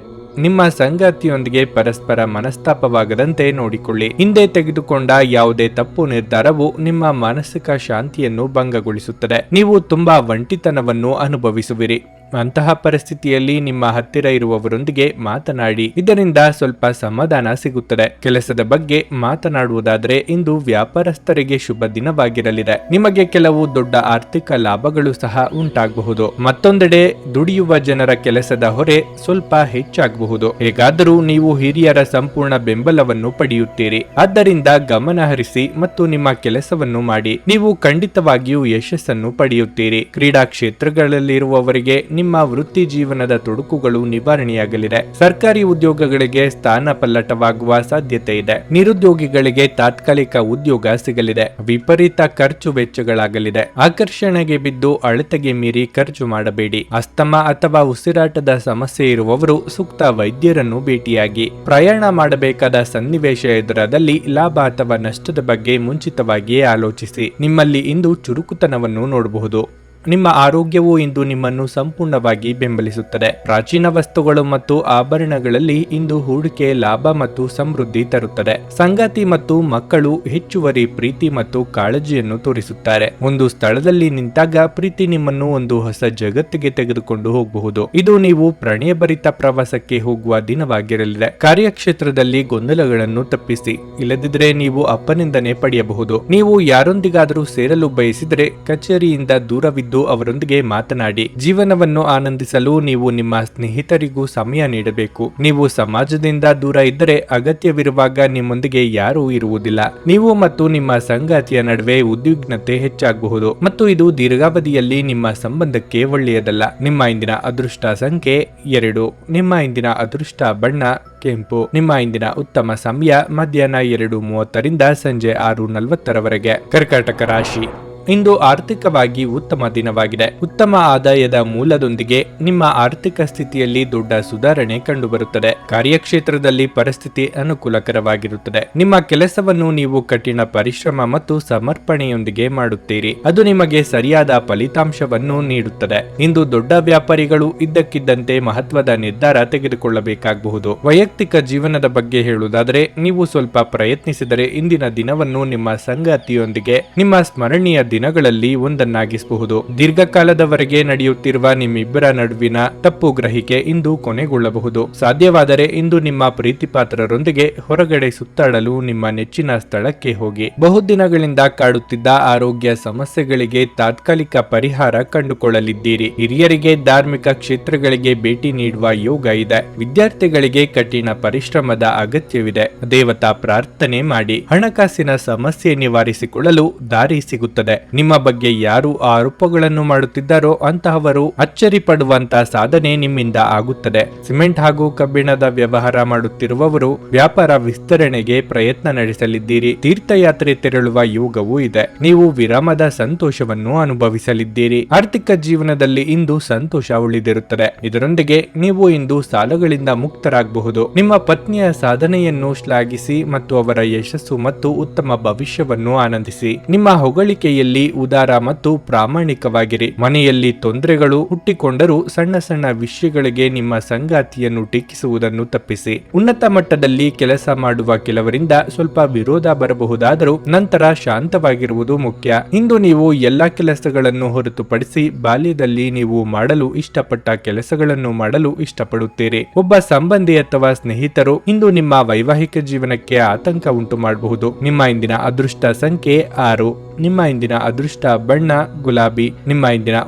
A: ನಿಮ್ಮ ಸಂಗಾತಿಯೊಂದಿಗೆ ಪರಸ್ಪರ ಮನಸ್ತಾಪವಾಗದಂತೆ ನೋಡಿಕೊಳ್ಳಿ. ಹಿಂದೆ ತೆಗೆದುಕೊಂಡ ಯಾವುದೇ ತಪ್ಪು ನಿರ್ಧಾರವು ನಿಮ್ಮ ಮಾನಸಿಕ ಶಾಂತಿಯನ್ನು ಭಂಗಗೊಳಿಸುತ್ತದೆ. ನೀವು ತುಂಬಾ ಒಂಟಿತನವನ್ನು ಅನುಭವಿಸುವಿರಿ. ಅಂತಹ ಪರಿಸ್ಥಿತಿಯಲ್ಲಿ ನಿಮ್ಮ ಹತ್ತಿರ ಇರುವವರೊಂದಿಗೆ ಮಾತನಾಡಿ. ಇದರಿಂದ ಸ್ವಲ್ಪ ಸಮಾಧಾನ ಸಿಗುತ್ತದೆ. ಕೆಲಸದ ಬಗ್ಗೆ ಮಾತನಾಡುವುದಾದರೆ ಇಂದು ವ್ಯಾಪಾರಸ್ಥರಿಗೆ ಶುಭ ದಿನವಾಗಿರಲಿದೆ. ನಿಮಗೆ ಕೆಲವು ದೊಡ್ಡ ಆರ್ಥಿಕ ಲಾಭಗಳು ಸಹ ಉಂಟಾಗಬಹುದು. ಮತ್ತೊಂದೆಡೆ ದುಡಿಯುವ ಜನರ ಕೆಲಸದ ಹೊರೆ ಸ್ವಲ್ಪ ಹೆಚ್ಚಾಗಬಹುದು. ಹೇಗಾದರೂ ನೀವು ಹಿರಿಯರ ಸಂಪೂರ್ಣ ಬೆಂಬಲವನ್ನು ಪಡೆಯುತ್ತೀರಿ. ಆದ್ದರಿಂದ ಗಮನ ಹರಿಸಿ ಮತ್ತು ನಿಮ್ಮ ಕೆಲಸವನ್ನು ಮಾಡಿ. ನೀವು ಖಂಡಿತವಾಗಿಯೂ ಯಶಸ್ಸನ್ನು ಪಡೆಯುತ್ತೀರಿ. ಕ್ರೀಡಾ ಕ್ಷೇತ್ರಗಳಲ್ಲಿರುವವರಿಗೆ ನಿಮ್ಮ ವೃತ್ತಿ ಜೀವನದ ತೊಡಕುಗಳು ನಿವಾರಣೆಯಾಗಲಿದೆ. ಸರ್ಕಾರಿ ಉದ್ಯೋಗಗಳಿಗೆ ಸ್ಥಾನ ಪಲ್ಲಟವಾಗುವ ಸಾಧ್ಯತೆ ಇದೆ. ನಿರುದ್ಯೋಗಿಗಳಿಗೆ ತಾತ್ಕಾಲಿಕ ಉದ್ಯೋಗ ಸಿಗಲಿದೆ. ವಿಪರೀತ ಖರ್ಚು ವೆಚ್ಚಗಳಾಗಲಿದೆ. ಆಕರ್ಷಣೆಗೆ ಬಿದ್ದು ಅಳತೆಗೆ ಮೀರಿ ಖರ್ಚು ಮಾಡಬೇಡಿ. ಅಸ್ತಮಾ ಅಥವಾ ಉಸಿರಾಟದ ಸಮಸ್ಯೆ ಇರುವವರು ಸೂಕ್ತ ವೈದ್ಯರನ್ನು ಭೇಟಿಯಾಗಿ. ಪ್ರಯಾಣ ಮಾಡಬೇಕಾದ ಸನ್ನಿವೇಶ ಎದುರಾದಲ್ಲಿ ಲಾಭ ಅಥವಾ ನಷ್ಟದ ಬಗ್ಗೆ ಮುಂಚಿತವಾಗಿಯೇ ಆಲೋಚಿಸಿ. ನಿಮ್ಮಲ್ಲಿ ಇಂದು ಚುರುಕುತನವನ್ನು ನೋಡಬಹುದು. ನಿಮ್ಮ ಆರೋಗ್ಯವು ಇಂದು ನಿಮ್ಮನ್ನು ಸಂಪೂರ್ಣವಾಗಿ ಬೆಂಬಲಿಸುತ್ತದೆ. ಪ್ರಾಚೀನ ವಸ್ತುಗಳು ಮತ್ತು ಆಭರಣಗಳಲ್ಲಿ ಇಂದು ಹೂಡಿಕೆ ಲಾಭ ಮತ್ತು ಸಮೃದ್ಧಿ ತರುತ್ತದೆ. ಸಂಗಾತಿ ಮತ್ತು ಮಕ್ಕಳು ಹೆಚ್ಚುವರಿ ಪ್ರೀತಿ ಮತ್ತು ಕಾಳಜಿಯನ್ನು ತೋರಿಸುತ್ತಾರೆ. ಒಂದು ಸ್ಥಳದಲ್ಲಿ ನಿಂತಾಗ ಪ್ರೀತಿ ನಿಮ್ಮನ್ನು ಒಂದು ಹೊಸ ಜಗತ್ತಿಗೆ ತೆಗೆದುಕೊಂಡು ಹೋಗಬಹುದು. ಇದು ನೀವು ಪ್ರಣಯಭರಿತ ಪ್ರವಾಸಕ್ಕೆ ಹೋಗುವ ದಿನವಾಗಿರಲಿದೆ. ಕಾರ್ಯಕ್ಷೇತ್ರದಲ್ಲಿ ಗೊಂದಲಗಳನ್ನು ತಪ್ಪಿಸಿ. ಇಲ್ಲದಿದ್ದರೆ ನೀವು ಅಪನಿಂದನೆ ಪಡೆಯಬಹುದು. ನೀವು ಯಾರೊಂದಿಗಾದರೂ ಸೇರಲು ಬಯಸಿದರೆ ಕಚೇರಿಯಿಂದ ದೂರವಿದ್ದು ಅವರೊಂದಿಗೆ ಮಾತನಾಡಿ. ಜೀವನವನ್ನು ಆನಂದಿಸಲು ನೀವು ನಿಮ್ಮ ಸ್ನೇಹಿತರಿಗೂ ಸಮಯ ನೀಡಬೇಕು. ನೀವು ಸಮಾಜದಿಂದ ದೂರ ಇದ್ದರೆ ಅಗತ್ಯವಿರುವಾಗ ನಿಮ್ಮೊಂದಿಗೆ ಯಾರೂ ಇರುವುದಿಲ್ಲ. ನೀವು ಮತ್ತು ನಿಮ್ಮ ಸಂಗಾತಿಯ ನಡುವೆ ಉದ್ವಿಗ್ನತೆ ಹೆಚ್ಚಾಗಬಹುದು ಮತ್ತು ಇದು ದೀರ್ಘಾವಧಿಯಲ್ಲಿ ನಿಮ್ಮ ಸಂಬಂಧಕ್ಕೆ ಒಳ್ಳೆಯದಲ್ಲ. ನಿಮ್ಮ ಇಂದಿನ ಅದೃಷ್ಟ ಸಂಖ್ಯೆ 2. ನಿಮ್ಮ ಇಂದಿನ ಅದೃಷ್ಟ ಬಣ್ಣ ಕೆಂಪು. ನಿಮ್ಮ ಇಂದಿನ ಉತ್ತಮ ಸಮಯ ಮಧ್ಯಾಹ್ನ 2:30ರಿಂದ ಸಂಜೆ 6:40ರವರೆಗೆ. ಕರ್ಕಾಟಕ ರಾಶಿ, ಇಂದು ಆರ್ಥಿಕವಾಗಿ ಉತ್ತಮ ದಿನವಾಗಿದೆ. ಉತ್ತಮ ಆದಾಯದ ಮೂಲದೊಂದಿಗೆ ನಿಮ್ಮ ಆರ್ಥಿಕ ಸ್ಥಿತಿಯಲ್ಲಿ ದೊಡ್ಡ ಸುಧಾರಣೆ ಕಂಡುಬರುತ್ತದೆ. ಕಾರ್ಯಕ್ಷೇತ್ರದಲ್ಲಿ ಪರಿಸ್ಥಿತಿ ಅನುಕೂಲಕರವಾಗಿರುತ್ತದೆ. ನಿಮ್ಮ ಕೆಲಸವನ್ನು ನೀವು ಕಠಿಣ ಪರಿಶ್ರಮ ಮತ್ತು ಸಮರ್ಪಣೆಯೊಂದಿಗೆ ಮಾಡುತ್ತೀರಿ. ಅದು ನಿಮಗೆ ಸರಿಯಾದ ಫಲಿತಾಂಶವನ್ನು ನೀಡುತ್ತದೆ. ಇಂದು ದೊಡ್ಡ ವ್ಯಾಪಾರಿಗಳು ಇದ್ದಕ್ಕಿದ್ದಂತೆ ಮಹತ್ವದ ನಿರ್ಧಾರ ತೆಗೆದುಕೊಳ್ಳಬೇಕಾಗಬಹುದು. ವೈಯಕ್ತಿಕ ಜೀವನದ ಬಗ್ಗೆ ಹೇಳುವುದಾದರೆ ನೀವು ಸ್ವಲ್ಪ ಪ್ರಯತ್ನಿಸಿದರೆ ಇಂದಿನ ದಿನವನ್ನು ನಿಮ್ಮ ಸಂಗಾತಿಯೊಂದಿಗೆ ನಿಮ್ಮ ಸ್ಮರಣೀಯ ದಿನಗಳಲ್ಲಿ ಒಂದನ್ನಾಗಿಸಬಹುದು. ದೀರ್ಘಕಾಲದವರೆಗೆ ನಡೆಯುತ್ತಿರುವ ನಿಮ್ಮಿಬ್ಬರ ನಡುವಿನ ತಪ್ಪು ಗ್ರಹಿಕೆ ಇಂದು ಕೊನೆಗೊಳ್ಳಬಹುದು. ಸಾಧ್ಯವಾದರೆ ಇಂದು ನಿಮ್ಮ ಪ್ರೀತಿಪಾತ್ರರೊಂದಿಗೆ ಹೊರಗಡೆ ಸುತ್ತಾಡಲು ನಿಮ್ಮ ನೆಚ್ಚಿನ ಸ್ಥಳಕ್ಕೆ ಹೋಗಿ. ಬಹುದಿನಗಳಿಂದ ಕಾಡುತ್ತಿದ್ದ ಆರೋಗ್ಯ ಸಮಸ್ಯೆಗಳಿಗೆ ತಾತ್ಕಾಲಿಕ ಪರಿಹಾರ ಕಂಡುಕೊಳ್ಳಲಿದ್ದೀರಿ. ಹಿರಿಯರಿಗೆ ಧಾರ್ಮಿಕ ಕ್ಷೇತ್ರಗಳಿಗೆ ಭೇಟಿ ನೀಡುವ ಯೋಗ ಇದೆ. ವಿದ್ಯಾರ್ಥಿಗಳಿಗೆ ಕಠಿಣ ಪರಿಶ್ರಮದ ಅಗತ್ಯವಿದೆ. ದೇವತಾ ಪ್ರಾರ್ಥನೆ ಮಾಡಿ. ಹಣಕಾಸಿನ ಸಮಸ್ಯೆ ನಿವಾರಿಸಿಕೊಳ್ಳಲು ದಾರಿ ಸಿಗುತ್ತದೆ. ನಿಮ್ಮ ಬಗ್ಗೆ ಯಾರು ಆರೋಪಗಳನ್ನು ಮಾಡುತ್ತಿದ್ದಾರೋ ಅಂತಹವರು ಅಚ್ಚರಿ ಪಡುವಂತ ಸಾಧನೆ ನಿಮ್ಮಿಂದ ಆಗುತ್ತದೆ. ಸಿಮೆಂಟ್ ಹಾಗೂ ಕಬ್ಬಿಣದ ವ್ಯವಹಾರ ಮಾಡುತ್ತಿರುವವರು ವ್ಯಾಪಾರ ವಿಸ್ತರಣೆಗೆ ಪ್ರಯತ್ನ ನಡೆಸಲಿದ್ದೀರಿ. ತೀರ್ಥಯಾತ್ರೆ ತೆರಳುವ ಯೋಗವೂ ಇದೆ. ನೀವು ವಿರಾಮದ ಸಂತೋಷವನ್ನು ಅನುಭವಿಸಲಿದ್ದೀರಿ. ಆರ್ಥಿಕ ಜೀವನದಲ್ಲಿ ಇಂದು ಸಂತೋಷ ಉಳಿದಿರುತ್ತದೆ. ಇದರೊಂದಿಗೆ ನೀವು ಇಂದು ಸಾಲಗಳಿಂದ ಮುಕ್ತರಾಗಬಹುದು. ನಿಮ್ಮ ಪತ್ನಿಯ ಸಾಧನೆಯನ್ನು ಶ್ಲಾಘಿಸಿ ಮತ್ತು ಅವರ ಯಶಸ್ಸು ಮತ್ತು ಉತ್ತಮ ಭವಿಷ್ಯವನ್ನು ಆನಂದಿಸಿ. ನಿಮ್ಮ ಹೊಗಳಿಕೆಯಲ್ಲಿ ಉದಾರ ಮತ್ತು ಪ್ರಾಮಾಣಿಕವಾಗಿರಿ. ಮನೆಯಲ್ಲಿ ತೊಂದರೆಗಳು ಹುಟ್ಟಿಕೊಂಡರೂ ಸಣ್ಣ ಸಣ್ಣ ವಿಷಯಗಳಿಗೆ ನಿಮ್ಮ ಸಂಗಾತಿಯನ್ನು ಟೀಕಿಸುವುದನ್ನು ತಪ್ಪಿಸಿ. ಉನ್ನತ ಮಟ್ಟದಲ್ಲಿ ಕೆಲಸ ಮಾಡುವ ಕೆಲವರಿಂದ ಸ್ವಲ್ಪ ವಿರೋಧ ಬರಬಹುದಾದರೂ ನಂತರ ಶಾಂತವಾಗಿರುವುದು ಮುಖ್ಯ. ಇಂದು ನೀವು ಎಲ್ಲಾ ಕೆಲಸಗಳನ್ನು ಹೊರತುಪಡಿಸಿ ಬಾಲ್ಯದಲ್ಲಿ ನೀವು ಮಾಡಲು ಇಷ್ಟಪಟ್ಟ ಕೆಲಸಗಳನ್ನು ಮಾಡಲು ಇಷ್ಟಪಡುತ್ತೀರಿ. ಒಬ್ಬ ಸಂಬಂಧಿ ಅಥವಾ ಸ್ನೇಹಿತರು ಇಂದು ನಿಮ್ಮ ವೈವಾಹಿಕ ಜೀವನಕ್ಕೆ ಆತಂಕ ಉಂಟು ಮಾಡಬಹುದು. ನಿಮ್ಮ ಇಂದಿನ ಅದೃಷ್ಟ ಸಂಖ್ಯೆ 6. ನಿಮ್ಮ ಇಂದಿನ ಅದೃಷ್ಟ ಬಣ್ಣ ಗುಲಾಬಿ. ನಿಮ್ಮ ಇಂದಿನ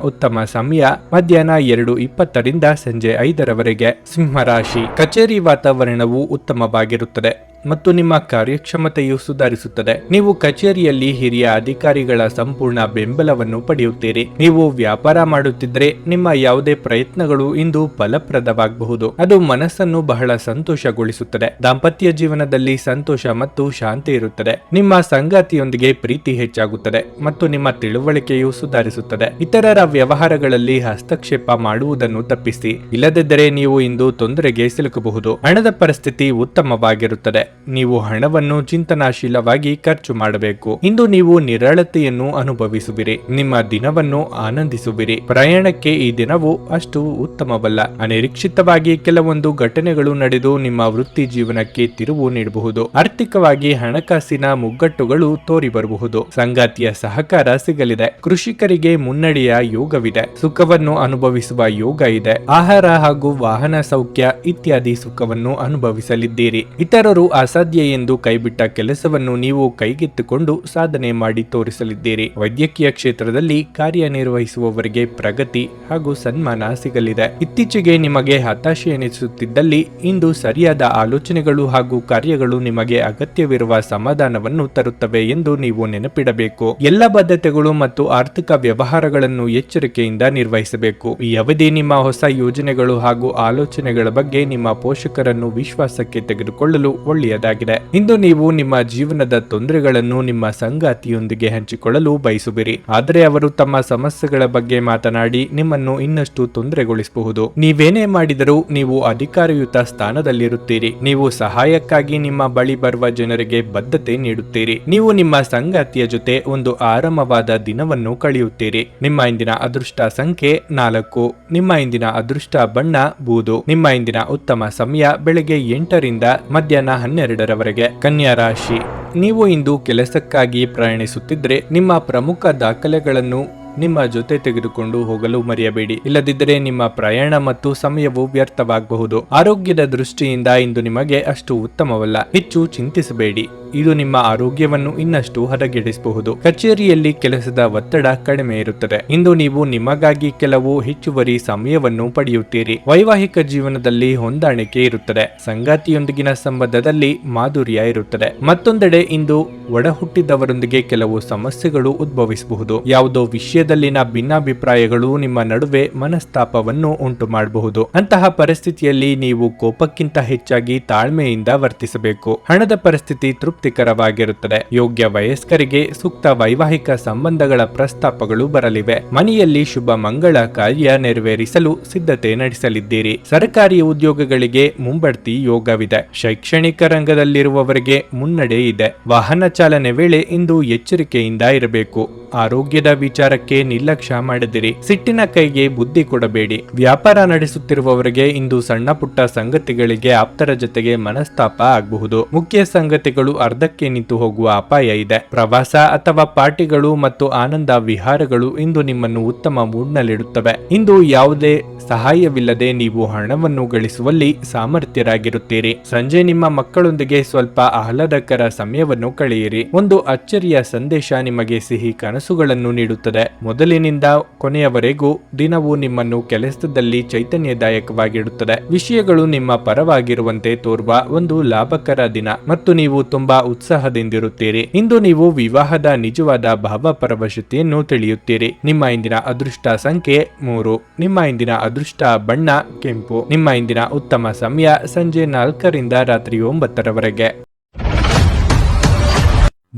A: ಉತ್ತಮ ಸಮಯ ಮಧ್ಯಾಹ್ನ 2:20ರಿಂದ ಸಂಜೆ 5ರವರೆಗೆ. ಸಿಂಹರಾಶಿ. ಕಚೇರಿ ವಾತಾವರಣವು ಉತ್ತಮವಾಗಿರುತ್ತದೆ ಮತ್ತು ನಿಮ್ಮ ಕಾರ್ಯಕ್ಷಮತೆಯು ಸುಧಾರಿಸುತ್ತದೆ. ನೀವು ಕಚೇರಿಯಲ್ಲಿ ಹಿರಿಯ ಅಧಿಕಾರಿಗಳ ಸಂಪೂರ್ಣ ಬೆಂಬಲವನ್ನು ಪಡೆಯುತ್ತೀರಿ. ನೀವು ವ್ಯಾಪಾರ ಮಾಡುತ್ತಿದ್ದರೆ ನಿಮ್ಮ ಯಾವುದೇ ಪ್ರಯತ್ನಗಳು ಇಂದು ಫಲಪ್ರದವಾಗಬಹುದು. ಅದು ಮನಸ್ಸನ್ನು ಬಹಳ ಸಂತೋಷಗೊಳಿಸುತ್ತದೆ. ದಾಂಪತ್ಯ ಜೀವನದಲ್ಲಿ ಸಂತೋಷ ಮತ್ತು ಶಾಂತಿ ಇರುತ್ತದೆ. ನಿಮ್ಮ ಸಂಗಾತಿಯೊಂದಿಗೆ ಪ್ರೀತಿ ಹೆಚ್ಚಾಗುತ್ತದೆ ಮತ್ತು ನಿಮ್ಮ ತಿಳುವಳಿಕೆಯು ಸುಧಾರಿಸುತ್ತದೆ. ಇತರರ ವ್ಯವಹಾರಗಳಲ್ಲಿ ಹಸ್ತಕ್ಷೇಪ ಮಾಡುವುದನ್ನು ತಪ್ಪಿಸಿ. ಇಲ್ಲದಿದ್ದರೆ ನೀವು ಇಂದು ತೊಂದರೆಗೆ ಸಿಲುಕಬಹುದು. ಹಣದ ಪರಿಸ್ಥಿತಿ ಉತ್ತಮವಾಗಿರುತ್ತದೆ. ನೀವು ಹಣವನ್ನು ಚಿಂತನಾಶೀಲವಾಗಿ ಖರ್ಚು ಮಾಡಬೇಕು. ಇಂದು ನೀವು ನಿರಾಳತೆಯನ್ನು ಅನುಭವಿಸುವಿರಿ. ನಿಮ್ಮ ದಿನವನ್ನು ಆನಂದಿಸುವಿರಿ. ಪ್ರಯಾಣಕ್ಕೆ ಈ ದಿನವು ಅಷ್ಟು ಉತ್ತಮವಲ್ಲ. ಅನಿರೀಕ್ಷಿತವಾಗಿ ಕೆಲವೊಂದು ಘಟನೆಗಳು ನಡೆದು ನಿಮ್ಮ ವೃತ್ತಿ ಜೀವನಕ್ಕೆ ತಿರುವು ನೀಡಬಹುದು. ಆರ್ಥಿಕವಾಗಿ ಹಣಕಾಸಿನ ಮುಗ್ಗಟ್ಟುಗಳು ತೋರಿ ಬರಬಹುದು. ಸಂಗಾತಿಯ ಸಹಕಾರ ಸಿಗಲಿದೆ. ಕೃಷಿಕರಿಗೆ ಮುನ್ನಡೆಯ ಯೋಗವಿದೆ. ಸುಖವನ್ನು ಅನುಭವಿಸುವ ಯೋಗ ಇದೆ. ಆಹಾರ ಹಾಗೂ ವಾಹನ ಸೌಖ್ಯ ಇತ್ಯಾದಿ ಸುಖವನ್ನು ಅನುಭವಿಸಲಿದ್ದೀರಿ. ಇತರರು ಅಸಾಧ್ಯ ಎಂದು ಕೈಬಿಟ್ಟ ಕೆಲಸವನ್ನು ನೀವು ಕೈಗೆತ್ತಿಕೊಂಡು ಸಾಧನೆ ಮಾಡಿ ತೋರಿಸಲಿದ್ದೀರಿ. ವೈದ್ಯಕೀಯ ಕ್ಷೇತ್ರದಲ್ಲಿ ಕಾರ್ಯನಿರ್ವಹಿಸುವವರಿಗೆ ಪ್ರಗತಿ ಹಾಗೂ ಸನ್ಮಾನ ಸಿಗಲಿದೆ. ಇತ್ತೀಚೆಗೆ ನಿಮಗೆ ಹತಾಶೆ ಎನಿಸುತ್ತಿದ್ದಲ್ಲಿ ಇಂದು ಸರಿಯಾದ ಆಲೋಚನೆಗಳು ಹಾಗೂ ಕಾರ್ಯಗಳು ನಿಮಗೆ ಅಗತ್ಯವಿರುವ ಸಮಾಧಾನವನ್ನು ತರುತ್ತವೆ ಎಂದು ನೀವು ನೆನಪಿಡಬೇಕು. ಎಲ್ಲ ಬದ್ಧತೆಗಳು ಮತ್ತು ಆರ್ಥಿಕ ವ್ಯವಹಾರಗಳನ್ನು ಎಚ್ಚರಿಕೆಯಿಂದ ನಿರ್ವಹಿಸಬೇಕು. ಈ ಅವಧಿ ನಿಮ್ಮ ಹೊಸ ಯೋಜನೆಗಳು ಹಾಗೂ ಆಲೋಚನೆಗಳ ಬಗ್ಗೆ ನಿಮ್ಮ ಪೋಷಕರನ್ನು ವಿಶ್ವಾಸಕ್ಕೆ ತೆಗೆದುಕೊಳ್ಳಲು ಒಳ್ಳೆಯದಾಗಿದೆ. ಇಂದು ನೀವು ನಿಮ್ಮ ಜೀವನದ ತೊಂದರೆಗಳನ್ನು ನಿಮ್ಮ ಸಂಗಾತಿಯೊಂದಿಗೆ ಹಂಚಿಕೊಳ್ಳಲು ಬಯಸುವಿರಿ. ಆದರೆ ಅವರು ತಮ್ಮ ಸಮಸ್ಯೆಗಳ ಬಗ್ಗೆ ಮಾತನಾಡಿ ನಿಮ್ಮನ್ನು ಇನ್ನಷ್ಟು ತೊಂದರೆಗೊಳಿಸಬಹುದು. ನೀವೇನೇ ಮಾಡಿದರೂ ನೀವು ಅಧಿಕಾರಯುತ ಸ್ಥಾನದಲ್ಲಿರುತ್ತೀರಿ. ನೀವು ಸಹಾಯಕ್ಕಾಗಿ ನಿಮ್ಮ ಬಳಿ ಬರುವ ಜನರಿಗೆ ಬದ್ಧತೆ ನೀಡುತ್ತೀರಿ. ನೀವು ನಿಮ್ಮ ಸಂಗಾತಿಯ ಜೊತೆ ಒಂದು ಆರಾಮವಾದ ದಿನವನ್ನು ಕಳೆಯುತ್ತೀರಿ. ನಿಮ್ಮ ಇಂದಿನ ಅದೃಷ್ಟ ಸಂಖ್ಯೆ 4. ನಿಮ್ಮ ಇಂದಿನ ಅದೃಷ್ಟ ಬಣ್ಣ ಬೂದು. ನಿಮ್ಮ ಇಂದಿನ ಉತ್ತಮ ಸಮಯ ಬೆಳಗ್ಗೆ 8ರಿಂದ ಮಧ್ಯಾಹ್ನ 12ರವರೆಗೆ. ಕನ್ಯಾ ರಾಶಿ. ನೀವು ಇಂದು ಕೆಲಸಕ್ಕಾಗಿ ಪ್ರಯಾಣಿಸುತ್ತಿದ್ದರೆ ನಿಮ್ಮ ಪ್ರಮುಖ ದಾಖಲೆಗಳನ್ನು ನಿಮ್ಮ ಜೊತೆ ತೆಗೆದುಕೊಂಡು ಹೋಗಲು ಮರೆಯಬೇಡಿ. ಇಲ್ಲದಿದ್ದರೆ ನಿಮ್ಮ ಪ್ರಯಾಣ ಮತ್ತು ಸಮಯವು ವ್ಯರ್ಥವಾಗಬಹುದು. ಆರೋಗ್ಯದ ದೃಷ್ಟಿಯಿಂದ ಇಂದು ನಿಮಗೆ ಅಷ್ಟು ಉತ್ತಮವಲ್ಲ. ಹೆಚ್ಚು ಚಿಂತಿಸಬೇಡಿ. ಇದು ನಿಮ್ಮ ಆರೋಗ್ಯವನ್ನು ಇನ್ನಷ್ಟು ಹದಗೆಡಿಸಬಹುದು. ಕಚೇರಿಯಲ್ಲಿ ಕೆಲಸದ ಒತ್ತಡ ಕಡಿಮೆ ಇರುತ್ತದೆ. ಇಂದು ನೀವು ನಿಮಗಾಗಿ ಕೆಲವು ಹೆಚ್ಚುವರಿ ಸಮಯವನ್ನು ಪಡೆಯುತ್ತೀರಿ. ವೈವಾಹಿಕ ಜೀವನದಲ್ಲಿ ಹೊಂದಾಣಿಕೆ ಇರುತ್ತದೆ. ಸಂಗಾತಿಯೊಂದಿಗಿನ ಸಂಬಂಧದಲ್ಲಿ ಮಾಧುರ್ಯ ಇರುತ್ತದೆ. ಮತ್ತೊಂದೆಡೆ ಇಂದು ಒಡ ಹುಟ್ಟಿದವರೊಂದಿಗೆ ಕೆಲವು ಸಮಸ್ಯೆಗಳು ಉದ್ಭವಿಸಬಹುದು. ಯಾವುದೋ ವಿಷಯದಲ್ಲಿನ ಭಿನ್ನಾಭಿಪ್ರಾಯಗಳು ನಿಮ್ಮ ನಡುವೆ ಮನಸ್ತಾಪವನ್ನು ಉಂಟು ಮಾಡಬಹುದು. ಅಂತಹ ಪರಿಸ್ಥಿತಿಯಲ್ಲಿ ನೀವು ಕೋಪಕ್ಕಿಂತ ಹೆಚ್ಚಾಗಿ ತಾಳ್ಮೆಯಿಂದ ವರ್ತಿಸಬೇಕು. ಹಣದ ಪರಿಸ್ಥಿತಿ ತೃಪ್ತಿಕರವಾಗಿರುತ್ತದೆ. ಯೋಗ್ಯ ವಯಸ್ಕರಿಗೆ ಸೂಕ್ತ ವೈವಾಹಿಕ ಸಂಬಂಧಗಳ ಪ್ರಸ್ತಾಪಗಳು ಬರಲಿವೆ. ಮನೆಯಲ್ಲಿ ಶುಭ ಮಂಗಳ ಕಾರ್ಯ ನೆರವೇರಿಸಲು ಸಿದ್ಧತೆ ನಡೆಸಲಿದ್ದೀರಿ. ಸರ್ಕಾರಿ ಉದ್ಯೋಗಗಳಿಗೆ ಮುಂಬಡ್ತಿ ಯೋಗವಿದೆ. ಶೈಕ್ಷಣಿಕ ರಂಗದಲ್ಲಿರುವವರಿಗೆ ಮುನ್ನಡೆ ಇದೆ. ವಾಹನ ಚಾಲನೆ ವೇಳೆ ಇಂದು ಎಚ್ಚರಿಕೆಯಿಂದ ಇರಬೇಕು. ಆರೋಗ್ಯದ ವಿಚಾರಕ್ಕೆ ನಿರ್ಲಕ್ಷ್ಯ ಮಾಡದಿರಿ. ಸಿಟ್ಟಿನ ಕೈಗೆ ಬುದ್ಧಿ ಕೊಡಬೇಡಿ. ವ್ಯಾಪಾರ ನಡೆಸುತ್ತಿರುವವರಿಗೆ ಇಂದು ಸಣ್ಣ ಪುಟ್ಟ ಸಂಗತಿಗಳಿಗೆ ಆಪ್ತರ ಜೊತೆಗೆ ಮನಸ್ತಾಪ ಆಗಬಹುದು. ಮುಖ್ಯ ಸಂಗತಿಗಳು ಅರ್ಧಕ್ಕೆ ನಿಂತು ಹೋಗುವ ಅಪಾಯ ಇದೆ. ಪ್ರವಾಸ ಅಥವಾ ಪಾರ್ಟಿಗಳು ಮತ್ತು ಆನಂದ ವಿಹಾರಗಳು ಇಂದು ನಿಮ್ಮನ್ನು ಉತ್ತಮ ಮೂಡ್ನಲ್ಲಿಡುತ್ತವೆ. ಇಂದು ಯಾವುದೇ ಸಹಾಯವಿಲ್ಲದೆ ನೀವು ಹಣವನ್ನು ಗಳಿಸುವಲ್ಲಿ ಸಾಮರ್ಥ್ಯರಾಗಿರುತ್ತೀರಿ. ಸಂಜೆ ನಿಮ್ಮ ಮಕ್ಕಳೊಂದಿಗೆ ಸ್ವಲ್ಪ ಆಹ್ಲಾದಕರ ಸಮಯವನ್ನು ಕಳೆಯಿರಿ. ಒಂದು ಅಚ್ಚರಿಯ ಸಂದೇಶ ನಿಮಗೆ ಸಿಹಿ ಕನಸುಗಳನ್ನು ನೀಡುತ್ತದೆ. ಮೊದಲಿನಿಂದ ಕೊನೆಯವರೆಗೂ ದಿನವೂ ನಿಮ್ಮನ್ನು ಕೆಲಸದಲ್ಲಿ ಚೈತನ್ಯದಾಯಕವಾಗಿಡುತ್ತದೆ. ವಿಷಯಗಳು ನಿಮ್ಮ ಪರವಾಗಿರುವಂತೆ ತೋರುವ ಒಂದು ಲಾಭಕರ ದಿನ ಮತ್ತು ನೀವು ತುಂಬಾ ಉತ್ಸಾಹದಿಂದಿರುತ್ತೀರಿ. ಇಂದು ನೀವು ವಿವಾಹದ ನಿಜವಾದ ಭಾವಪರವಶತೆಯನ್ನು ತಿಳಿಯುತ್ತೀರಿ. ನಿಮ್ಮ ಇಂದಿನ ಅದೃಷ್ಟ ಸಂಖ್ಯೆ 3. ನಿಮ್ಮ ಇಂದಿನ ಅದೃಷ್ಟ ಬಣ್ಣ ಕೆಂಪು. ನಿಮ್ಮ ಇಂದಿನ ಉತ್ತಮ ಸಮಯ ಸಂಜೆ 4ರಿಂದ ರಾತ್ರಿ 9ರವರೆಗೆ.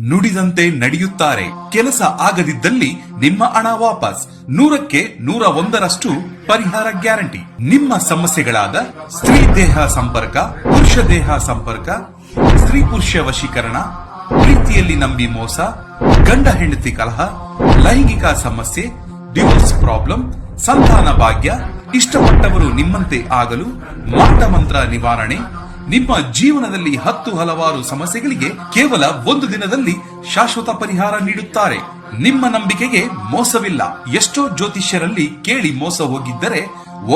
B: ನುಡಿದಂತೆ ನಡೆಯುತ್ತಾರೆ. ಕೆಲಸ ಆಗದಿದ್ದಲ್ಲಿ ನಿಮ್ಮ ಹಣ ವಾಪಸ್. 100ಕ್ಕೆ 101ರಷ್ಟು ಪರಿಹಾರ ಗ್ಯಾರಂಟಿ. ನಿಮ್ಮ ಸಮಸ್ಯೆಗಳಾದ ಸ್ತ್ರೀ ದೇಹ ಸಂಪರ್ಕ, ಪುರುಷ ದೇಹ ಸಂಪರ್ಕ, ಸ್ತ್ರೀ ಪುರುಷ ವಶೀಕರಣ, ಪ್ರೀತಿಯಲ್ಲಿ ನಂಬಿ ಮೋಸ, ಗಂಡ ಹೆಂಡತಿ ಕಲಹ, ಲೈಂಗಿಕ ಸಮಸ್ಯೆ, ಡಿವೋರ್ಸ್ ಪ್ರಾಬ್ಲಮ್, ಸಂತಾನ ಭಾಗ್ಯ, ಇಷ್ಟಪಟ್ಟವರು ನಿಮ್ಮಂತೆ ಆಗಲು, ಮಾಟ ಮಂತ್ರ ನಿವಾರಣೆ, ನಿಮ್ಮ ಜೀವನದಲ್ಲಿ 10 ಹಲವಾರು ಸಮಸ್ಯೆಗಳಿಗೆ ಕೇವಲ 1 ದಿನದಲ್ಲಿ ಶಾಶ್ವತ ಪರಿಹಾರ ನೀಡುತ್ತಾರೆ. ನಿಮ್ಮ ನಂಬಿಕೆಗೆ ಮೋಸವಿಲ್ಲ. ಎಷ್ಟೋ ಜ್ಯೋತಿಷ್ಯರಲ್ಲಿ ಕೇಳಿ ಮೋಸ ಹೋಗಿದ್ದರೆ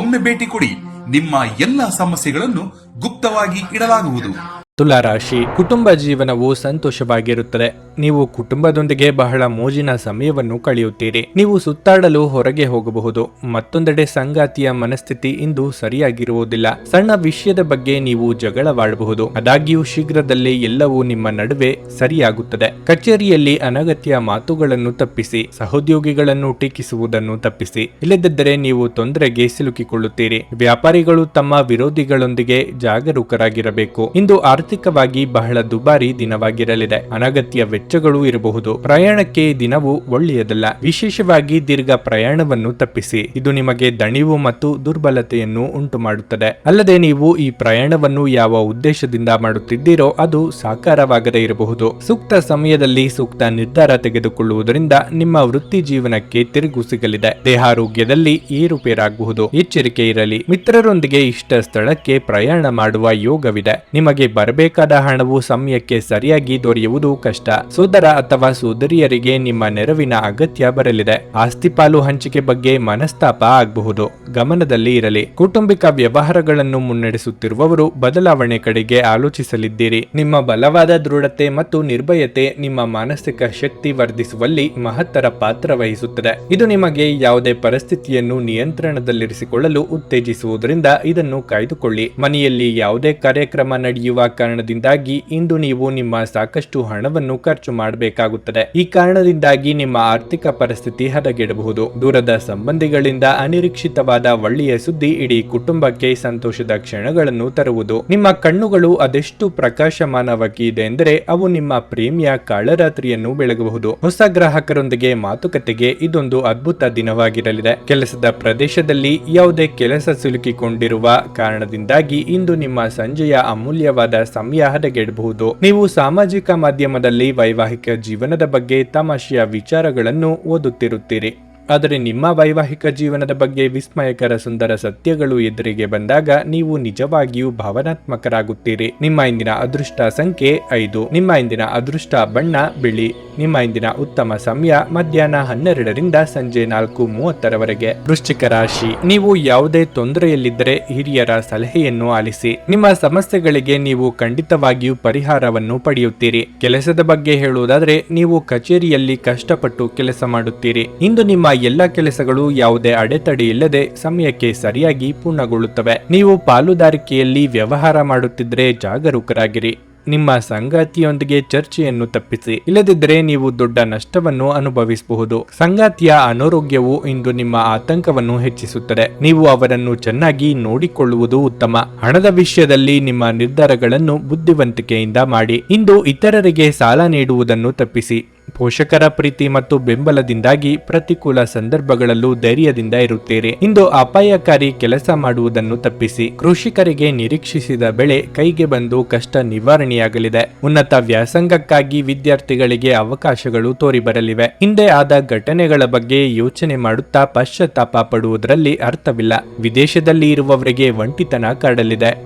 B: ಒಮ್ಮೆ ಭೇಟಿ ಕೊಡಿ. ನಿಮ್ಮ ಎಲ್ಲ ಸಮಸ್ಯೆಗಳನ್ನು ಗುಪ್ತವಾಗಿ ಇಡಲಾಗುವುದು.
A: ತುಲಾರಾಶಿ, ಕುಟುಂಬ ಜೀವನವು ಸಂತೋಷವಾಗಿರುತ್ತದೆ. ನೀವು ಕುಟುಂಬದೊಂದಿಗೆ ಬಹಳ ಮೋಜಿನ ಸಮಯವನ್ನು ಕಳೆಯುತ್ತೀರಿ. ನೀವು ಸುತ್ತಾಡಲು ಹೊರಗೆ ಹೋಗಬಹುದು. ಮತ್ತೊಂದೆಡೆ ಸಂಗಾತಿಯ ಮನಸ್ಥಿತಿ ಇಂದು ಸರಿಯಾಗಿರುವುದಿಲ್ಲ. ಸಣ್ಣ ವಿಷಯದ ಬಗ್ಗೆ ನೀವು ಜಗಳವಾಡಬಹುದು. ಆದಾಗ್ಯೂ ಶೀಘ್ರದಲ್ಲೇ ಎಲ್ಲವೂ ನಿಮ್ಮ ನಡುವೆ ಸರಿಯಾಗುತ್ತದೆ. ಕಚೇರಿಯಲ್ಲಿ ಅನಗತ್ಯ ಮಾತುಗಳನ್ನು ತಪ್ಪಿಸಿ. ಸಹೋದ್ಯೋಗಿಗಳನ್ನು ಟೀಕಿಸುವುದನ್ನು ತಪ್ಪಿಸಿ. ಇಲ್ಲದಿದ್ದರೆ ನೀವು ತೊಂದರೆಗೆ ಸಿಲುಕಿಕೊಳ್ಳುತ್ತೀರಿ. ವ್ಯಾಪಾರಿಗಳು ತಮ್ಮ ವಿರೋಧಿಗಳೊಂದಿಗೆ ಜಾಗರೂಕರಾಗಿರಬೇಕು. ಇಂದು ಆರ್ಥಿಕವಾಗಿ ಬಹಳ ದುಬಾರಿ ದಿನವಾಗಿರಲಿದೆ. ಅನಗತ್ಯ ವೆಚ್ಚಗಳು ಇರಬಹುದು. ಪ್ರಯಾಣಕ್ಕೆ ದಿನವು ಒಳ್ಳೆಯದಲ್ಲ. ವಿಶೇಷವಾಗಿ ದೀರ್ಘ ಪ್ರಯಾಣವನ್ನು ತಪ್ಪಿಸಿ. ಇದು ನಿಮಗೆ ದಣಿವು ಮತ್ತು ದುರ್ಬಲತೆಯನ್ನು ಉಂಟು ಮಾಡುತ್ತದೆ. ಅಲ್ಲದೆ ನೀವು ಈ ಪ್ರಯಾಣವನ್ನು ಯಾವ ಉದ್ದೇಶದಿಂದ ಮಾಡುತ್ತಿದ್ದೀರೋ ಅದು ಸಾಕಾರವಾಗದೇ ಇರಬಹುದು. ಸೂಕ್ತ ಸಮಯದಲ್ಲಿ ಸೂಕ್ತ ನಿರ್ಧಾರ ತೆಗೆದುಕೊಳ್ಳುವುದರಿಂದ ನಿಮ್ಮ ವೃತ್ತಿ ಜೀವನಕ್ಕೆ ತಿರುಗು ಸಿಗಲಿದೆ. ದೇಹಾರೋಗ್ಯದಲ್ಲಿ ಏರುಪೇರಾಗಬಹುದು. ಎಚ್ಚರಿಕೆ ಇರಲಿ. ಮಿತ್ರರೊಂದಿಗೆ ಇಷ್ಟ ಸ್ಥಳಕ್ಕೆ ಪ್ರಯಾಣ ಮಾಡುವ ಯೋಗವಿದೆ. ನಿಮಗೆ ಬರಬೇಕಾದ ಹಣವು ಸಮಯಕ್ಕೆ ಸರಿಯಾಗಿ ದೊರೆಯುವುದು ಕಷ್ಟ. ಸೋದರ ಅಥವಾ ಸೋದರಿಯರಿಗೆ ನಿಮ್ಮ ನೆರವಿನ ಅಗತ್ಯ ಬರಲಿದೆ. ಆಸ್ತಿ ಪಾಲು ಹಂಚಿಕೆ ಬಗ್ಗೆ ಮನಸ್ತಾಪ ಆಗಬಹುದು. ಗಮನದಲ್ಲಿ ಇರಲಿ. ಕೌಟುಂಬಿಕ ವ್ಯವಹಾರಗಳನ್ನು ಮುನ್ನಡೆಸುತ್ತಿರುವವರು ಬದಲಾವಣೆ ಕಡೆಗೆ ಆಲೋಚಿಸಲಿದ್ದೀರಿ. ನಿಮ್ಮ ಬಲವಾದ ದೃಢತೆ ಮತ್ತು ನಿರ್ಭಯತೆ ನಿಮ್ಮ ಮಾನಸಿಕ ಶಕ್ತಿ ವರ್ಧಿಸುವಲ್ಲಿ ಮಹತ್ತರ ಪಾತ್ರ ವಹಿಸುತ್ತದೆ. ಇದು ನಿಮಗೆ ಯಾವುದೇ ಪರಿಸ್ಥಿತಿಯನ್ನು ನಿಯಂತ್ರಣದಲ್ಲಿರಿಸಿಕೊಳ್ಳಲು ಉತ್ತೇಜಿಸುವುದರಿಂದ ಇದನ್ನು ಕಾಯ್ದುಕೊಳ್ಳಿ. ಮನೆಯಲ್ಲಿ ಯಾವುದೇ ಕಾರ್ಯಕ್ರಮ ನಡೆಯುವ ಕಾರಣದಿಂದಾಗಿ ಇಂದು ನೀವು ನಿಮ್ಮ ಸಾಕಷ್ಟು ಹಣವನ್ನು ಖರ್ಚು ಮಾಡಬೇಕಾಗುತ್ತದೆ. ಈ ಕಾರಣದಿಂದಾಗಿ ನಿಮ್ಮ ಆರ್ಥಿಕ ಪರಿಸ್ಥಿತಿ ಹದಗೆಡಬಹುದು. ದೂರದ ಸಂಬಂಧಿಗಳಿಂದ ಅನಿರೀಕ್ಷಿತವಾದ ಒಳ್ಳೆಯ ಸುದ್ದಿ ಇಡೀ ಕುಟುಂಬಕ್ಕೆ ಸಂತೋಷದ ಕ್ಷಣಗಳನ್ನು ತರುವುದು. ನಿಮ್ಮ ಕಣ್ಣುಗಳು ಅದೆಷ್ಟು ಪ್ರಕಾಶಮಾನವಾಗಿದೆ ಎಂದರೆ ಅವು ನಿಮ್ಮ ಪ್ರೇಮಿಯ ಕಾಳರಾತ್ರಿಯನ್ನು ಬೆಳಗಬಹುದು. ಹೊಸ ಗ್ರಾಹಕರೊಂದಿಗೆ ಮಾತುಕತೆಗೆ ಇದೊಂದು ಅದ್ಭುತ ದಿನವಾಗಿರಲಿದೆ. ಕೆಲಸದ ಪ್ರದೇಶದಲ್ಲಿ ಯಾವುದೇ ಕೆಲಸ ಸಿಲುಕಿಕೊಂಡಿರುವ ಕಾರಣದಿಂದಾಗಿ ಇಂದು ನಿಮ್ಮ ಸಂಜೆಯ ಅಮೂಲ್ಯವಾದ ಸಮಯ ಹದಗೆಡಬಹುದು. ನೀವು ಸಾಮಾಜಿಕ ಮಾಧ್ಯಮದಲ್ಲಿ ವೈವಾಹಿಕ ಜೀವನದ ಬಗ್ಗೆ ತಮಾಷೆಯ ವಿಚಾರಗಳನ್ನು ಓದುತ್ತಿರುತ್ತೀರಿ. ಆದರೆ ನಿಮ್ಮ ವೈವಾಹಿಕ ಜೀವನದ ಬಗ್ಗೆ ವಿಸ್ಮಯಕರ ಸುಂದರ ಸತ್ಯಗಳು ಎದುರಿಗೆ ಬಂದಾಗ ನೀವು ನಿಜವಾಗಿಯೂ ಭಾವನಾತ್ಮಕರಾಗುತ್ತೀರಿ. ನಿಮ್ಮ ಇಂದಿನ ಅದೃಷ್ಟ ಸಂಖ್ಯೆ 5. ನಿಮ್ಮ ಇಂದಿನ ಅದೃಷ್ಟ ಬಣ್ಣ ಬಿಳಿ. ನಿಮ್ಮ ಇಂದಿನ ಉತ್ತಮ ಸಮಯ ಮಧ್ಯಾಹ್ನ 12ರಿಂದ ಸಂಜೆ 4:30ರವರೆಗೆ. ವೃಶ್ಚಿಕ ರಾಶಿ, ನೀವು ಯಾವುದೇ ತೊಂದರೆಯಲ್ಲಿದ್ದರೆ ಹಿರಿಯರ ಸಲಹೆಯನ್ನು ಆಲಿಸಿ. ನಿಮ್ಮ ಸಮಸ್ಯೆಗಳಿಗೆ ನೀವು ಖಂಡಿತವಾಗಿಯೂ ಪರಿಹಾರವನ್ನು ಪಡೆಯುತ್ತೀರಿ. ಕೆಲಸದ ಬಗ್ಗೆ ಹೇಳುವುದಾದರೆ ನೀವು ಕಚೇರಿಯಲ್ಲಿ ಕಷ್ಟಪಟ್ಟು ಕೆಲಸ ಮಾಡುತ್ತೀರಿ. ಇಂದು ನಿಮ್ಮ ಎಲ್ಲ ಕೆಲಸಗಳು ಯಾವುದೇ ಅಡೆತಡೆ ಇಲ್ಲದೆ ಸಮಯಕ್ಕೆ ಸರಿಯಾಗಿ ಪೂರ್ಣಗೊಳ್ಳುತ್ತವೆ. ನೀವು ಪಾಲುದಾರಿಕೆಯಲ್ಲಿ ವ್ಯವಹಾರ ಮಾಡುತ್ತಿದ್ದರೆ ಜಾಗರೂಕರಾಗಿರಿ. ನಿಮ್ಮ ಸಂಗಾತಿಯೊಂದಿಗೆ ಚರ್ಚೆಯನ್ನು ತಪ್ಪಿಸಿ. ಇಲ್ಲದಿದ್ದರೆ ನೀವು ದೊಡ್ಡ ನಷ್ಟವನ್ನು ಅನುಭವಿಸಬಹುದು. ಸಂಗಾತಿಯ ಅನಾರೋಗ್ಯವು ಇಂದು ನಿಮ್ಮ ಆತಂಕವನ್ನು ಹೆಚ್ಚಿಸುತ್ತದೆ. ನೀವು ಅವರನ್ನು ಚೆನ್ನಾಗಿ ನೋಡಿಕೊಳ್ಳುವುದು ಉತ್ತಮ. ಹಣದ ವಿಷಯದಲ್ಲಿ ನಿಮ್ಮ ನಿರ್ಧಾರಗಳನ್ನು ಬುದ್ಧಿವಂತಿಕೆಯಿಂದ ಮಾಡಿ. ಇಂದು ಇತರರಿಗೆ ಸಾಲ ನೀಡುವುದನ್ನು ತಪ್ಪಿಸಿ. ಪೋಷಕರ ಪ್ರೀತಿ ಮತ್ತು ಬೆಂಬಲದಿಂದಾಗಿ ಪ್ರತಿಕೂಲ ಸಂದರ್ಭಗಳಲ್ಲೂ ಧೈರ್ಯದಿಂದ ಇರುತ್ತೀರಿ. ಇಂದು ಅಪಾಯಕಾರಿ ಕೆಲಸ ಮಾಡುವುದನ್ನು ತಪ್ಪಿಸಿ. ಕೃಷಿಕರಿಗೆ ನಿರೀಕ್ಷಿಸಿದ ಬೆಳೆ ಕೈಗೆ ಬಂದು ಕಷ್ಟ ನಿವಾರಣೆಯಾಗಲಿದೆ. ಉನ್ನತ ವ್ಯಾಸಂಗಕ್ಕಾಗಿ ವಿದ್ಯಾರ್ಥಿಗಳಿಗೆ ಅವಕಾಶಗಳು ತೋರಿ ಬರಲಿವೆ. ಹಿಂದೆ ಆದ ಘಟನೆಗಳ ಬಗ್ಗೆ ಯೋಚನೆ ಮಾಡುತ್ತಾ ಪಶ್ಚಾತ್ತಾಪ ಪಡುವುದರಲ್ಲಿ ಅರ್ಥವಿಲ್ಲ. ವಿದೇಶದಲ್ಲಿ ಇರುವವರಿಗೆ ಒಂಟಿತನ ಕಾಡಲಿದೆ.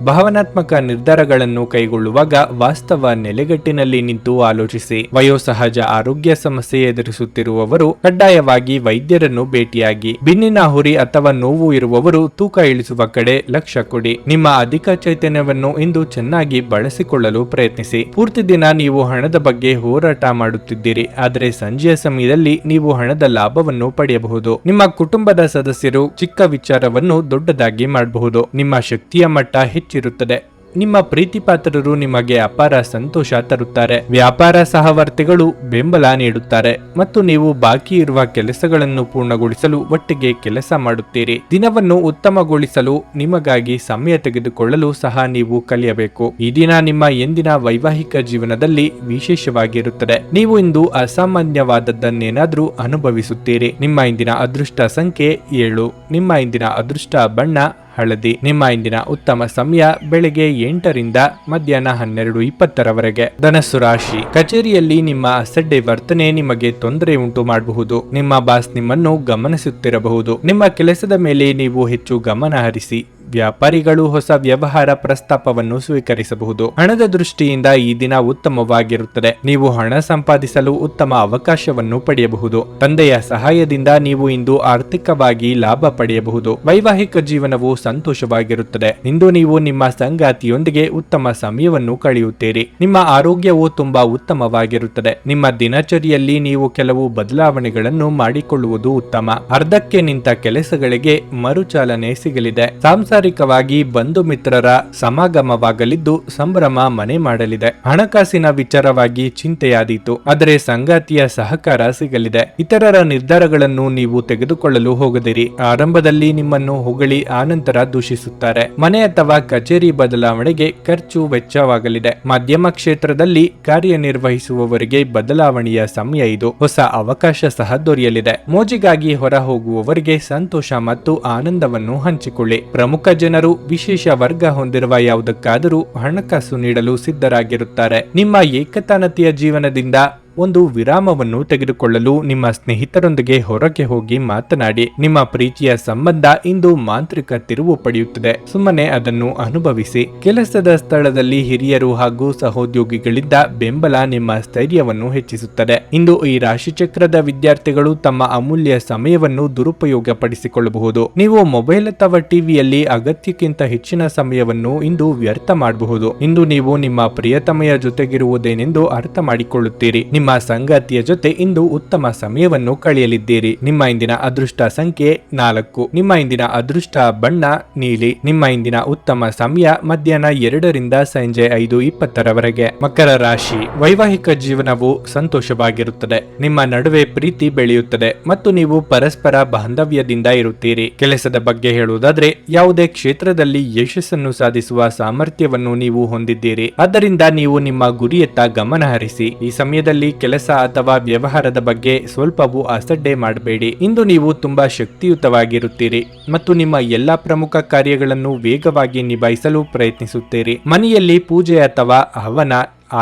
A: ಭಾವನಾತ್ಮಕ ನಿರ್ಧಾರಗಳನ್ನು ಕೈಗೊಳ್ಳುವಾಗ ವಾಸ್ತವ ನೆಲೆಗಟ್ಟಿನಲ್ಲಿ ನಿಂತು ಆಲೋಚಿಸಿ. ವಯೋಸಹಜ ಆರೋಗ್ಯ ಸಮಸ್ಯೆ ಎದುರಿಸುತ್ತಿರುವವರು ಕಡ್ಡಾಯವಾಗಿ ವೈದ್ಯರನ್ನು ಭೇಟಿಯಾಗಿ. ಬೆನ್ನಿನ ಹುರಿ ಅಥವಾ ನೋವು ಇರುವವರು ತೂಕ ಇಳಿಸುವ ಕಡೆ ಲಕ್ಷ್ಯ ಕೊಡಿ. ನಿಮ್ಮ ಅಧಿಕ ಚೈತನ್ಯವನ್ನು ಇಂದು ಚೆನ್ನಾಗಿ ಬಳಸಿಕೊಳ್ಳಲು ಪ್ರಯತ್ನಿಸಿ. ಪೂರ್ತಿ ದಿನ ನೀವು ಹಣದ ಬಗ್ಗೆ ಹೋರಾಟ ಮಾಡುತ್ತಿದ್ದೀರಿ, ಆದರೆ ಸಂಜೆಯ ಸಮಯದಲ್ಲಿ ನೀವು ಹಣದ ಲಾಭವನ್ನು ಪಡೆಯಬಹುದು. ನಿಮ್ಮ ಕುಟುಂಬದ ಸದಸ್ಯರು ಚಿಕ್ಕ ವಿಚಾರವನ್ನು ದೊಡ್ಡದಾಗಿ ಮಾಡಬಹುದು. ನಿಮ್ಮ ಶಕ್ತಿಯ ಮಟ್ಟ ಹೆಚ್ಚಿರುತ್ತದೆ. ನಿಮ್ಮ ಪ್ರೀತಿಪಾತ್ರರು ನಿಮಗೆ ಅಪಾರ ಸಂತೋಷ ತರುತ್ತಾರೆ. ವ್ಯಾಪಾರ ಸಹವರ್ತಿಗಳು ಬೆಂಬಲ ನೀಡುತ್ತಾರೆ ಮತ್ತು ನೀವು ಬಾಕಿ ಇರುವ ಕೆಲಸಗಳನ್ನು ಪೂರ್ಣಗೊಳಿಸಲು ಒಟ್ಟಿಗೆ ಕೆಲಸ ಮಾಡುತ್ತೀರಿ. ದಿನವನ್ನು ಉತ್ತಮಗೊಳಿಸಲು ನಿಮಗಾಗಿ ಸಮಯ ತೆಗೆದುಕೊಳ್ಳಲು ಸಹ ನೀವು ಕಲಿಯಬೇಕು. ಈ ದಿನ ನಿಮ್ಮ ಎಂದಿನ ವೈವಾಹಿಕ ಜೀವನದಲ್ಲಿ ವಿಶೇಷವಾಗಿರುತ್ತದೆ. ನೀವು ಇಂದು ಅಸಾಮಾನ್ಯವಾದದ್ದನ್ನೇನಾದ್ರೂ ಅನುಭವಿಸುತ್ತೀರಿ. ನಿಮ್ಮ ಇಂದಿನ ಅದೃಷ್ಟ ಸಂಖ್ಯೆ 7. ನಿಮ್ಮ ಇಂದಿನ ಅದೃಷ್ಟ ಬಣ್ಣ ಹಳದಿ. ನಿಮ್ಮ ಇಂದಿನ ಉತ್ತಮ ಸಮಯ ಬೆಳಗ್ಗೆ 8 ರಿಂದ ಮಧ್ಯಾಹ್ನ 12:20 ಧನಸ್ಸು ರಾಶಿ. ಕಚೇರಿಯಲ್ಲಿ ನಿಮ್ಮ ಅಸಡ್ಡೆ ವರ್ತನೆ ನಿಮಗೆ ತೊಂದರೆ ಉಂಟು ಮಾಡಬಹುದು. ನಿಮ್ಮ ಬಾಸ್ ನಿಮ್ಮನ್ನು ಗಮನಿಸುತ್ತಿರಬಹುದು. ನಿಮ್ಮ ಕೆಲಸದ ಮೇಲೆ ನೀವು ಹೆಚ್ಚು ಗಮನ ಹರಿಸಿ. ವ್ಯಾಪಾರಿಗಳು ಹೊಸ ವ್ಯವಹಾರ ಪ್ರಸ್ತಾಪವನ್ನು ಸ್ವೀಕರಿಸಬಹುದು. ಹಣದ ದೃಷ್ಟಿಯಿಂದ ಈ ದಿನ ಉತ್ತಮವಾಗಿರುತ್ತದೆ. ನೀವು ಹಣ ಸಂಪಾದಿಸಲು ಉತ್ತಮ ಅವಕಾಶವನ್ನು ಪಡೆಯಬಹುದು. ತಂದೆಯ ಸಹಾಯದಿಂದ ನೀವು ಇಂದು ಆರ್ಥಿಕವಾಗಿ ಲಾಭ ಪಡೆಯಬಹುದು. ವೈವಾಹಿಕ ಜೀವನವು ಸಂತೋಷವಾಗಿರುತ್ತದೆ. ಇಂದು ನೀವು ನಿಮ್ಮ ಸಂಗಾತಿಯೊಂದಿಗೆ ಉತ್ತಮ ಸಮಯವನ್ನು ಕಳೆಯುತ್ತೀರಿ. ನಿಮ್ಮ ಆರೋಗ್ಯವು ತುಂಬಾ ಉತ್ತಮವಾಗಿರುತ್ತದೆ. ನಿಮ್ಮ ದಿನಚರಿಯಲ್ಲಿ ನೀವು ಕೆಲವು ಬದಲಾವಣೆಗಳನ್ನು ಮಾಡಿಕೊಳ್ಳುವುದು ಉತ್ತಮ. ಅರ್ಧಕ್ಕೆ ನಿಂತ ಕೆಲಸಗಳಿಗೆ ಮರುಚಾಲನೆ ಸಿಗಲಿದೆ. ಸಾಂಸಾರಿಕವಾಗಿ ಬಂಧು ಮಿತ್ರರ ಸಮಾಗಮವಾಗಲಿದ್ದು ಸಂಭ್ರಮ ಮನೆ ಮಾಡಲಿದೆ. ಹಣಕಾಸಿನ ವಿಚಾರವಾಗಿ ಚಿಂತೆಯಾದೀತು, ಆದರೆ ಸಂಗಾತಿಯ ಸಹಕಾರ ಸಿಗಲಿದೆ. ಇತರರ ನಿರ್ಧಾರಗಳನ್ನು ನೀವು ತೆಗೆದುಕೊಳ್ಳಲು ಹೋಗದಿರಿ. ಆರಂಭದಲ್ಲಿ ನಿಮ್ಮನ್ನು ಹೊಗಳಿ ಆನಂತರ ದೂಷಿಸುತ್ತಾರೆ. ಮನೆ ಅಥವಾ ಕಚೇರಿ ಬದಲಾವಣೆಗೆ ಖರ್ಚು ವೆಚ್ಚವಾಗಲಿದೆ. ಮಾಧ್ಯಮ ಕ್ಷೇತ್ರದಲ್ಲಿ ಕಾರ್ಯನಿರ್ವಹಿಸುವವರಿಗೆ ಬದಲಾವಣೆಯ ಸಮಯ ಇದು. ಹೊಸ ಅವಕಾಶ ಸಹ ದೊರೆಯಲಿದೆ. ಮೋಜಿಗಾಗಿ ಹೊರ ಹೋಗುವವರಿಗೆ ಸಂತೋಷ ಮತ್ತು ಆನಂದವನ್ನು ಹಂಚಿಕೊಳ್ಳಿ. ಪ್ರಮುಖ ಜನರು ವಿಶೇಷ ವರ್ಗ ಹೊಂದಿರುವ ಯಾವುದಕ್ಕಾದರೂ ಹಣಕಾಸು ನೀಡಲು ಸಿದ್ಧರಾಗಿರುತ್ತಾರೆ. ನಿಮ್ಮ ಏಕತಾನತೆಯ ಜೀವನದಿಂದ ಒಂದು ವಿರಾಮವನ್ನು ತೆಗೆದುಕೊಳ್ಳಲು ನಿಮ್ಮ ಸ್ನೇಹಿತರೊಂದಿಗೆ ಹೊರಗೆ ಹೋಗಿ ಮಾತನಾಡಿ. ನಿಮ್ಮ ಪ್ರೀತಿಯ ಸಂಬಂಧ ಇಂದು ಮಾಂತ್ರಿಕ ತಿರುವು ಪಡೆಯುತ್ತದೆ. ಸುಮ್ಮನೆ ಅದನ್ನು ಅನುಭವಿಸಿ. ಕೆಲಸದ ಸ್ಥಳದಲ್ಲಿ ಹಿರಿಯರು ಹಾಗೂ ಸಹೋದ್ಯೋಗಿಗಳಿಂದ ಬೆಂಬಲ ನಿಮ್ಮ ಸ್ಥೈರ್ಯವನ್ನು ಹೆಚ್ಚಿಸುತ್ತದೆ. ಇಂದು ಈ ರಾಶಿಚಕ್ರದ ವಿದ್ಯಾರ್ಥಿಗಳು ತಮ್ಮ ಅಮೂಲ್ಯ ಸಮಯವನ್ನು ದುರುಪಯೋಗ ಪಡಿಸಿಕೊಳ್ಳಬಹುದು. ನೀವು ಮೊಬೈಲ್ ಅಥವಾ ಟಿವಿಯಲ್ಲಿ ಅಗತ್ಯಕ್ಕಿಂತ ಹೆಚ್ಚಿನ ಸಮಯವನ್ನು ಇಂದು ವ್ಯರ್ಥ ಮಾಡಬಹುದು. ಇಂದು ನೀವು ನಿಮ್ಮ ಪ್ರಿಯತಮೆಯ ಜೊತೆಗಿರುವುದೇನೆಂದು ಅರ್ಥ ಮಾಡಿಕೊಳ್ಳುತ್ತೀರಿ. ನಿಮ್ಮ ಸಂಗಾತಿಯ ಜೊತೆ ಇಂದು ಉತ್ತಮ ಸಮಯವನ್ನು ಕಳೆಯಲಿದ್ದೀರಿ. ನಿಮ್ಮ ಇಂದಿನ ಅದೃಷ್ಟ ಸಂಖ್ಯೆ 4. ನಿಮ್ಮ ಇಂದಿನ ಅದೃಷ್ಟ ಬಣ್ಣ ನೀಲಿ. ನಿಮ್ಮ ಇಂದಿನ ಉತ್ತಮ ಸಮಯ ಮಧ್ಯಾಹ್ನ 2 ರಿಂದ ಸಂಜೆ 5:20 ಮಕರ ರಾಶಿ. ವೈವಾಹಿಕ ಜೀವನವು ಸಂತೋಷವಾಗಿರುತ್ತದೆ. ನಿಮ್ಮ ನಡುವೆ ಪ್ರೀತಿ ಬೆಳೆಯುತ್ತದೆ ಮತ್ತು ನೀವು ಪರಸ್ಪರ ಬಾಂಧವ್ಯದಿಂದ ಇರುತ್ತೀರಿ. ಕೆಲಸದ ಬಗ್ಗೆ ಹೇಳುವುದಾದ್ರೆ ಯಾವುದೇ ಕ್ಷೇತ್ರದಲ್ಲಿ ಯಶಸ್ಸನ್ನು ಸಾಧಿಸುವ ಸಾಮರ್ಥ್ಯವನ್ನು ನೀವು ಹೊಂದಿದ್ದೀರಿ. ಆದ್ದರಿಂದ ನೀವು ನಿಮ್ಮ ಗುರಿಯತ್ತ ಗಮನ ಹರಿಸಿ. ಈ ಸಮಯದಲ್ಲಿ ಕೆಲಸ ಅಥವಾ ವ್ಯವಹಾರದ ಬಗ್ಗೆ ಸ್ವಲ್ಪವೂ ಅಸಡ್ಡೆ ಮಾಡಬೇಡಿ. ಇಂದು ನೀವು ತುಂಬಾ ಶಕ್ತಿಯುತವಾಗಿರುತ್ತೀರಿ ಮತ್ತು ನಿಮ್ಮ ಎಲ್ಲಾ ಪ್ರಮುಖ ಕಾರ್ಯಗಳನ್ನು ವೇಗವಾಗಿ ನಿಭಾಯಿಸಲು ಪ್ರಯತ್ನಿಸುತ್ತೀರಿ. ಮನೆಯಲ್ಲಿ ಪೂಜೆ ಅಥವಾ ಹವನ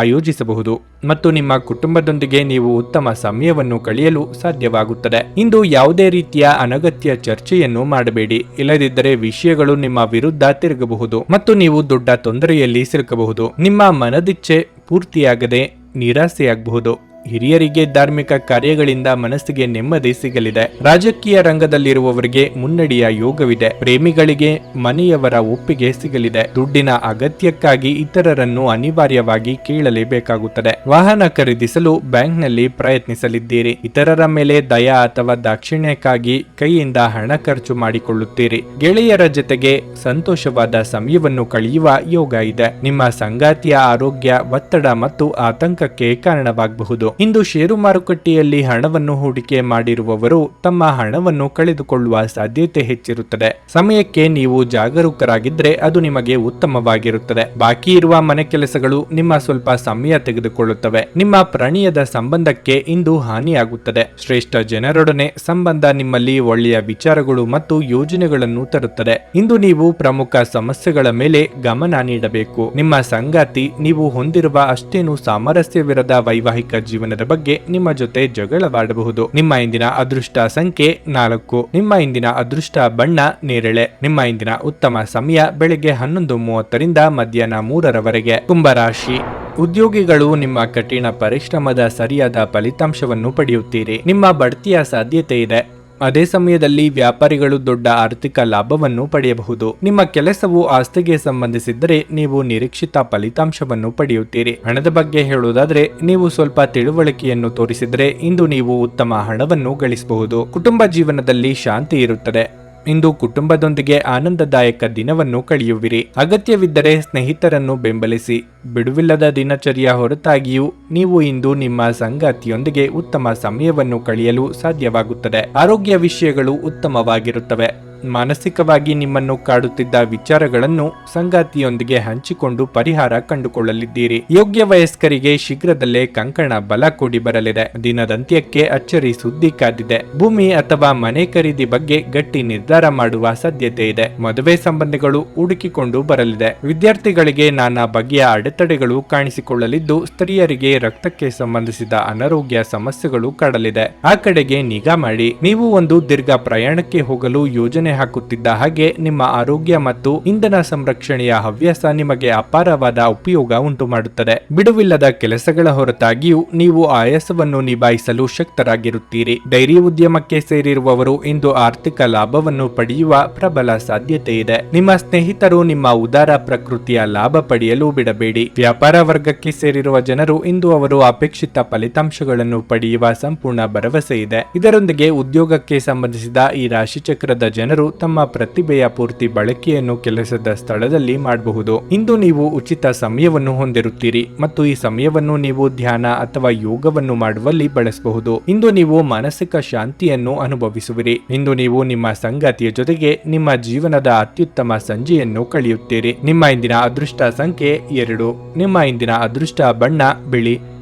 A: ಆಯೋಜಿಸಬಹುದು ಮತ್ತು ನಿಮ್ಮ ಕುಟುಂಬದೊಂದಿಗೆ ನೀವು ಉತ್ತಮ ಸಮಯವನ್ನು ಕಳೆಯಲು ಸಾಧ್ಯವಾಗುತ್ತದೆ. ಇಂದು ಯಾವುದೇ ರೀತಿಯ ಅನಗತ್ಯ ಚರ್ಚೆಯನ್ನು ಮಾಡಬೇಡಿ. ಇಲ್ಲದಿದ್ದರೆ ವಿಷಯಗಳು ನಿಮ್ಮ ವಿರುದ್ಧ ತಿರುಗಬಹುದು ಮತ್ತು ನೀವು ದೊಡ್ಡ ತೊಂದರೆಯಲ್ಲಿ ಸಿಲುಕಬಹುದು. ನಿಮ್ಮ ಮನದಿಚ್ಛೆ ಪೂರ್ತಿಯಾಗದೆ ನಿರಾಸೆಯಾಗಬಹುದು. ಹಿರಿಯರಿಗೆ ಧಾರ್ಮಿಕ ಕಾರ್ಯಗಳಿಂದ ಮನಸ್ಸಿಗೆ ನೆಮ್ಮದಿ ಸಿಗಲಿದೆ. ರಾಜಕೀಯ ರಂಗದಲ್ಲಿರುವವರಿಗೆ ಮುನ್ನಡೆಯ ಯೋಗವಿದೆ. ಪ್ರೇಮಿಗಳಿಗೆ ಮನೆಯವರ ಒಪ್ಪಿಗೆ ಸಿಗಲಿದೆ. ದುಡ್ಡಿನ ಅಗತ್ಯಕ್ಕಾಗಿ ಇತರರನ್ನು ಅನಿವಾರ್ಯವಾಗಿ ಕೇಳಲೇಬೇಕಾಗುತ್ತದೆ. ವಾಹನ ಖರೀದಿಸಲು ಬ್ಯಾಂಕ್ನಲ್ಲಿ ಪ್ರಯತ್ನಿಸಲಿದ್ದೀರಿ. ಇತರರ ಮೇಲೆ ದಯ ಅಥವಾ ದಾಕ್ಷಿಣ್ಯಕ್ಕಾಗಿ ಕೈಯಿಂದ ಹಣ ಖರ್ಚು ಮಾಡಿಕೊಳ್ಳುತ್ತೀರಿ. ಗೆಳೆಯರ ಜೊತೆಗೆ ಸಂತೋಷವಾದ ಸಮಯವನ್ನು ಕಳೆಯುವ ಯೋಗ ಇದೆ. ನಿಮ್ಮ ಸಂಗಾತಿಯ ಆರೋಗ್ಯ ಒತ್ತಡ ಮತ್ತು ಆತಂಕಕ್ಕೆ ಕಾರಣವಾಗಬಹುದು. ಇಂದು ಷೇರು ಮಾರುಕಟ್ಟೆಯಲ್ಲಿ ಹಣವನ್ನು ಹೂಡಿಕೆ ಮಾಡಿರುವವರು ತಮ್ಮ ಹಣವನ್ನು ಕಳೆದುಕೊಳ್ಳುವ ಸಾಧ್ಯತೆ ಹೆಚ್ಚಿರುತ್ತದೆ. ಸಮಯಕ್ಕೆ ನೀವು ಜಾಗರೂಕರಾಗಿದ್ದರೆ ಅದು ನಿಮಗೆ ಉತ್ತಮವಾಗಿರುತ್ತದೆ. ಬಾಕಿ ಇರುವ ಮನೆ ಕೆಲಸಗಳು ನಿಮ್ಮ ಸ್ವಲ್ಪ ಸಮಯ ತೆಗೆದುಕೊಳ್ಳುತ್ತವೆ. ನಿಮ್ಮ ಪ್ರಣಯದ ಸಂಬಂಧಕ್ಕೆ ಇಂದು ಹಾನಿಯಾಗುತ್ತದೆ. ಶ್ರೇಷ್ಠ ಜನರೊಡನೆ ಸಂಬಂಧ ನಿಮ್ಮಲ್ಲಿ ಒಳ್ಳೆಯ ವಿಚಾರಗಳು ಮತ್ತು ಯೋಜನೆಗಳನ್ನು ತರುತ್ತದೆ. ಇಂದು ನೀವು ಪ್ರಮುಖ ಸಮಸ್ಯೆಗಳ ಮೇಲೆ ಗಮನ ನೀಡಬೇಕು. ನಿಮ್ಮ ಸಂಗಾತಿ ನೀವು ಹೊಂದಿರುವ ಅಷ್ಟೇನು ಸಾಮರಸ್ಯವಿರದ ವೈವಾಹಿಕ ಜೀವನದ ಬಗ್ಗೆ ನಿಮ್ಮ ಜೊತೆ ಜಗಳವಾಡಬಹುದು. ನಿಮ್ಮ ಇಂದಿನ ಅದೃಷ್ಟ ಸಂಖ್ಯೆ 4. ನಿಮ್ಮ ಇಂದಿನ ಅದೃಷ್ಟ ಬಣ್ಣ ನೇರಳೆ. ನಿಮ್ಮ ಇಂದಿನ ಉತ್ತಮ ಸಮಯ ಬೆಳಗ್ಗೆ 11:30 ರಿಂದ ಮಧ್ಯಾಹ್ನ 3:00 ಕುಂಭರಾಶಿ. ಉದ್ಯೋಗಿಗಳು ನಿಮ್ಮ ಕಠಿಣ ಪರಿಶ್ರಮದ ಸರಿಯಾದ ಫಲಿತಾಂಶವನ್ನು ಪಡೆಯುತ್ತೀರಿ. ನಿಮ್ಮ ಬಡ್ತಿಯ ಸಾಧ್ಯತೆ ಇದೆ. ಅದೇ ಸಮಯದಲ್ಲಿ ವ್ಯಾಪಾರಿಗಳು ದೊಡ್ಡ ಆರ್ಥಿಕ ಲಾಭವನ್ನು ಪಡೆಯಬಹುದು. ನಿಮ್ಮ ಕೆಲಸವು ಆಸ್ತಿಗೆ ಸಂಬಂಧಿಸಿದ್ದರೆ ನೀವು ನಿರೀಕ್ಷಿತ ಫಲಿತಾಂಶವನ್ನು ಪಡೆಯುತ್ತೀರಿ. ಹಣದ ಬಗ್ಗೆ ಹೇಳುವುದಾದ್ರೆ ನೀವು ಸ್ವಲ್ಪ ತಿಳುವಳಿಕೆಯನ್ನು ತೋರಿಸಿದರೆ ಇಂದು ನೀವು ಉತ್ತಮ ಹಣವನ್ನು ಗಳಿಸಬಹುದು. ಕುಟುಂಬ ಜೀವನದಲ್ಲಿ ಶಾಂತಿ ಇರುತ್ತದೆ. ಇಂದು ಕುಟುಂಬದೊಂದಿಗೆ ಆನಂದದಾಯಕ ದಿನವನ್ನು ಕಳೆಯುವಿರಿ. ಅಗತ್ಯವಿದ್ದರೆ ಸ್ನೇಹಿತರನ್ನು ಬೆಂಬಲಿಸಿ. ಬಿಡುವಿಲ್ಲದ ದಿನಚರಿಯ ಹೊರತಾಗಿಯೂ ನೀವು ಇಂದು ನಿಮ್ಮ ಸಂಗಾತಿಯೊಂದಿಗೆ ಉತ್ತಮ ಸಮಯವನ್ನು ಕಳೆಯಲು ಸಾಧ್ಯವಾಗುತ್ತದೆ. ಆರೋಗ್ಯ ವಿಷಯಗಳು ಉತ್ತಮವಾಗಿರುತ್ತವೆ. ಮಾನಸಿಕವಾಗಿ ನಿಮ್ಮನ್ನು ಕಾಡುತ್ತಿದ್ದ ವಿಚಾರಗಳನ್ನು ಸಂಗಾತಿಯೊಂದಿಗೆ ಹಂಚಿಕೊಂಡು ಪರಿಹಾರ ಕಂಡುಕೊಳ್ಳಲಿದ್ದೀರಿ. ಯೋಗ್ಯ ವಯಸ್ಕರಿಗೆ ಶೀಘ್ರದಲ್ಲೇ ಕಂಕಣ ಬಲ ಕೂಡಿ ಬರಲಿದೆ. ದಿನದಂತ್ಯಕ್ಕೆ ಅಚ್ಚರಿ ಸುದ್ದಿ ಕಾದಿದೆ. ಭೂಮಿ ಅಥವಾ ಮನೆ ಖರೀದಿ ಬಗ್ಗೆ ಗಟ್ಟಿ ನಿರ್ಧಾರ ಮಾಡುವ ಸಾಧ್ಯತೆ ಇದೆ. ಮದುವೆ ಸಂಬಂಧಗಳು ಹುಡುಕಿಕೊಂಡು ಬರಲಿದೆ. ವಿದ್ಯಾರ್ಥಿಗಳಿಗೆ ನಾನಾ ಬಗೆಯ ಅಡೆತಡೆಗಳು ಕಾಣಿಸಿಕೊಳ್ಳಲಿದ್ದು, ಸ್ತ್ರೀಯರಿಗೆ ರಕ್ತಕ್ಕೆ ಸಂಬಂಧಿಸಿದ ಅನಾರೋಗ್ಯ ಸಮಸ್ಯೆಗಳು ಕಾಡಲಿದೆ. ಆ ಕಡೆಗೆ ನಿಗಾ ಮಾಡಿ. ನೀವು ಒಂದು ದೀರ್ಘ ಪ್ರಯಾಣಕ್ಕೆ ಹೋಗಲು ಯೋಜನೆ ಹಾಕುತ್ತಿದ್ದ ಹಾಗೆ ನಿಮ್ಮ ಆರೋಗ್ಯ ಮತ್ತು ಇಂಧನ ಸಂರಕ್ಷಣೆಯ ಹವ್ಯಾಸ ನಿಮಗೆ ಅಪಾರವಾದ ಉಪಯೋಗ ಉಂಟು ಮಾಡುತ್ತದೆ. ಬಿಡುವಿಲ್ಲದ ಕೆಲಸಗಳ ಹೊರತಾಗಿಯೂ ನೀವು ಆಯಾಸವನ್ನು ನಿಭಾಯಿಸಲು ಶಕ್ತರಾಗಿರುತ್ತೀರಿ. ಡೈರಿ ಉದ್ಯಮಕ್ಕೆ ಸೇರಿರುವವರು ಇಂದು ಆರ್ಥಿಕ ಲಾಭವನ್ನು ಪಡೆಯುವ ಪ್ರಬಲ ಸಾಧ್ಯತೆ ಇದೆ. ನಿಮ್ಮ ಸ್ನೇಹಿತರು ನಿಮ್ಮ ಉದಾರ ಪ್ರಕೃತಿಯ ಲಾಭ ಪಡೆಯಲು ಬಿಡಬೇಡಿ. ವ್ಯಾಪಾರ ವರ್ಗಕ್ಕೆ ಸೇರಿರುವ ಜನರು ಇಂದು ಅವರು ಅಪೇಕ್ಷಿತ ಫಲಿತಾಂಶಗಳನ್ನು ಪಡೆಯುವ ಸಂಪೂರ್ಣ ಭರವಸೆ ಇದೆ. ಇದರೊಂದಿಗೆ ಉದ್ಯೋಗಕ್ಕೆ ಸಂಬಂಧಿಸಿದ ಈ ರಾಶಿಚಕ್ರದ ಜನರು ತಮ್ಮ ಪ್ರತಿಭೆಯ ಪೂರ್ತಿ ಬಳಕೆಯನ್ನು ಕೆಲಸದ ಸ್ಥಳದಲ್ಲಿ ಮಾಡಬಹುದು. ಇಂದು ನೀವು ಉಚಿತ ಸಮಯವನ್ನು ಹೊಂದಿರುತ್ತೀರಿ ಮತ್ತು ಈ ಸಮಯವನ್ನು ನೀವು ಧ್ಯಾನ ಅಥವಾ ಯೋಗವನ್ನು ಮಾಡುವಲ್ಲಿ ಬಳಸಬಹುದು. ಇಂದು ನೀವು ಮಾನಸಿಕ ಶಾಂತಿಯನ್ನು ಅನುಭವಿಸುವಿರಿ. ಇಂದು ನೀವು ನಿಮ್ಮ ಸಂಗಾತಿಯ ಜೊತೆಗೆ ನಿಮ್ಮ ಜೀವನದ ಅತ್ಯುತ್ತಮ ಸಂಜೆಯನ್ನು ಕಳೆಯುತ್ತೀರಿ. ನಿಮ್ಮ ಇಂದಿನ ಅದೃಷ್ಟ ಸಂಖ್ಯೆ 2. ನಿಮ್ಮ ಇಂದಿನ ಅದೃಷ್ಟ ಬಣ್ಣ ಬಿಳಿ.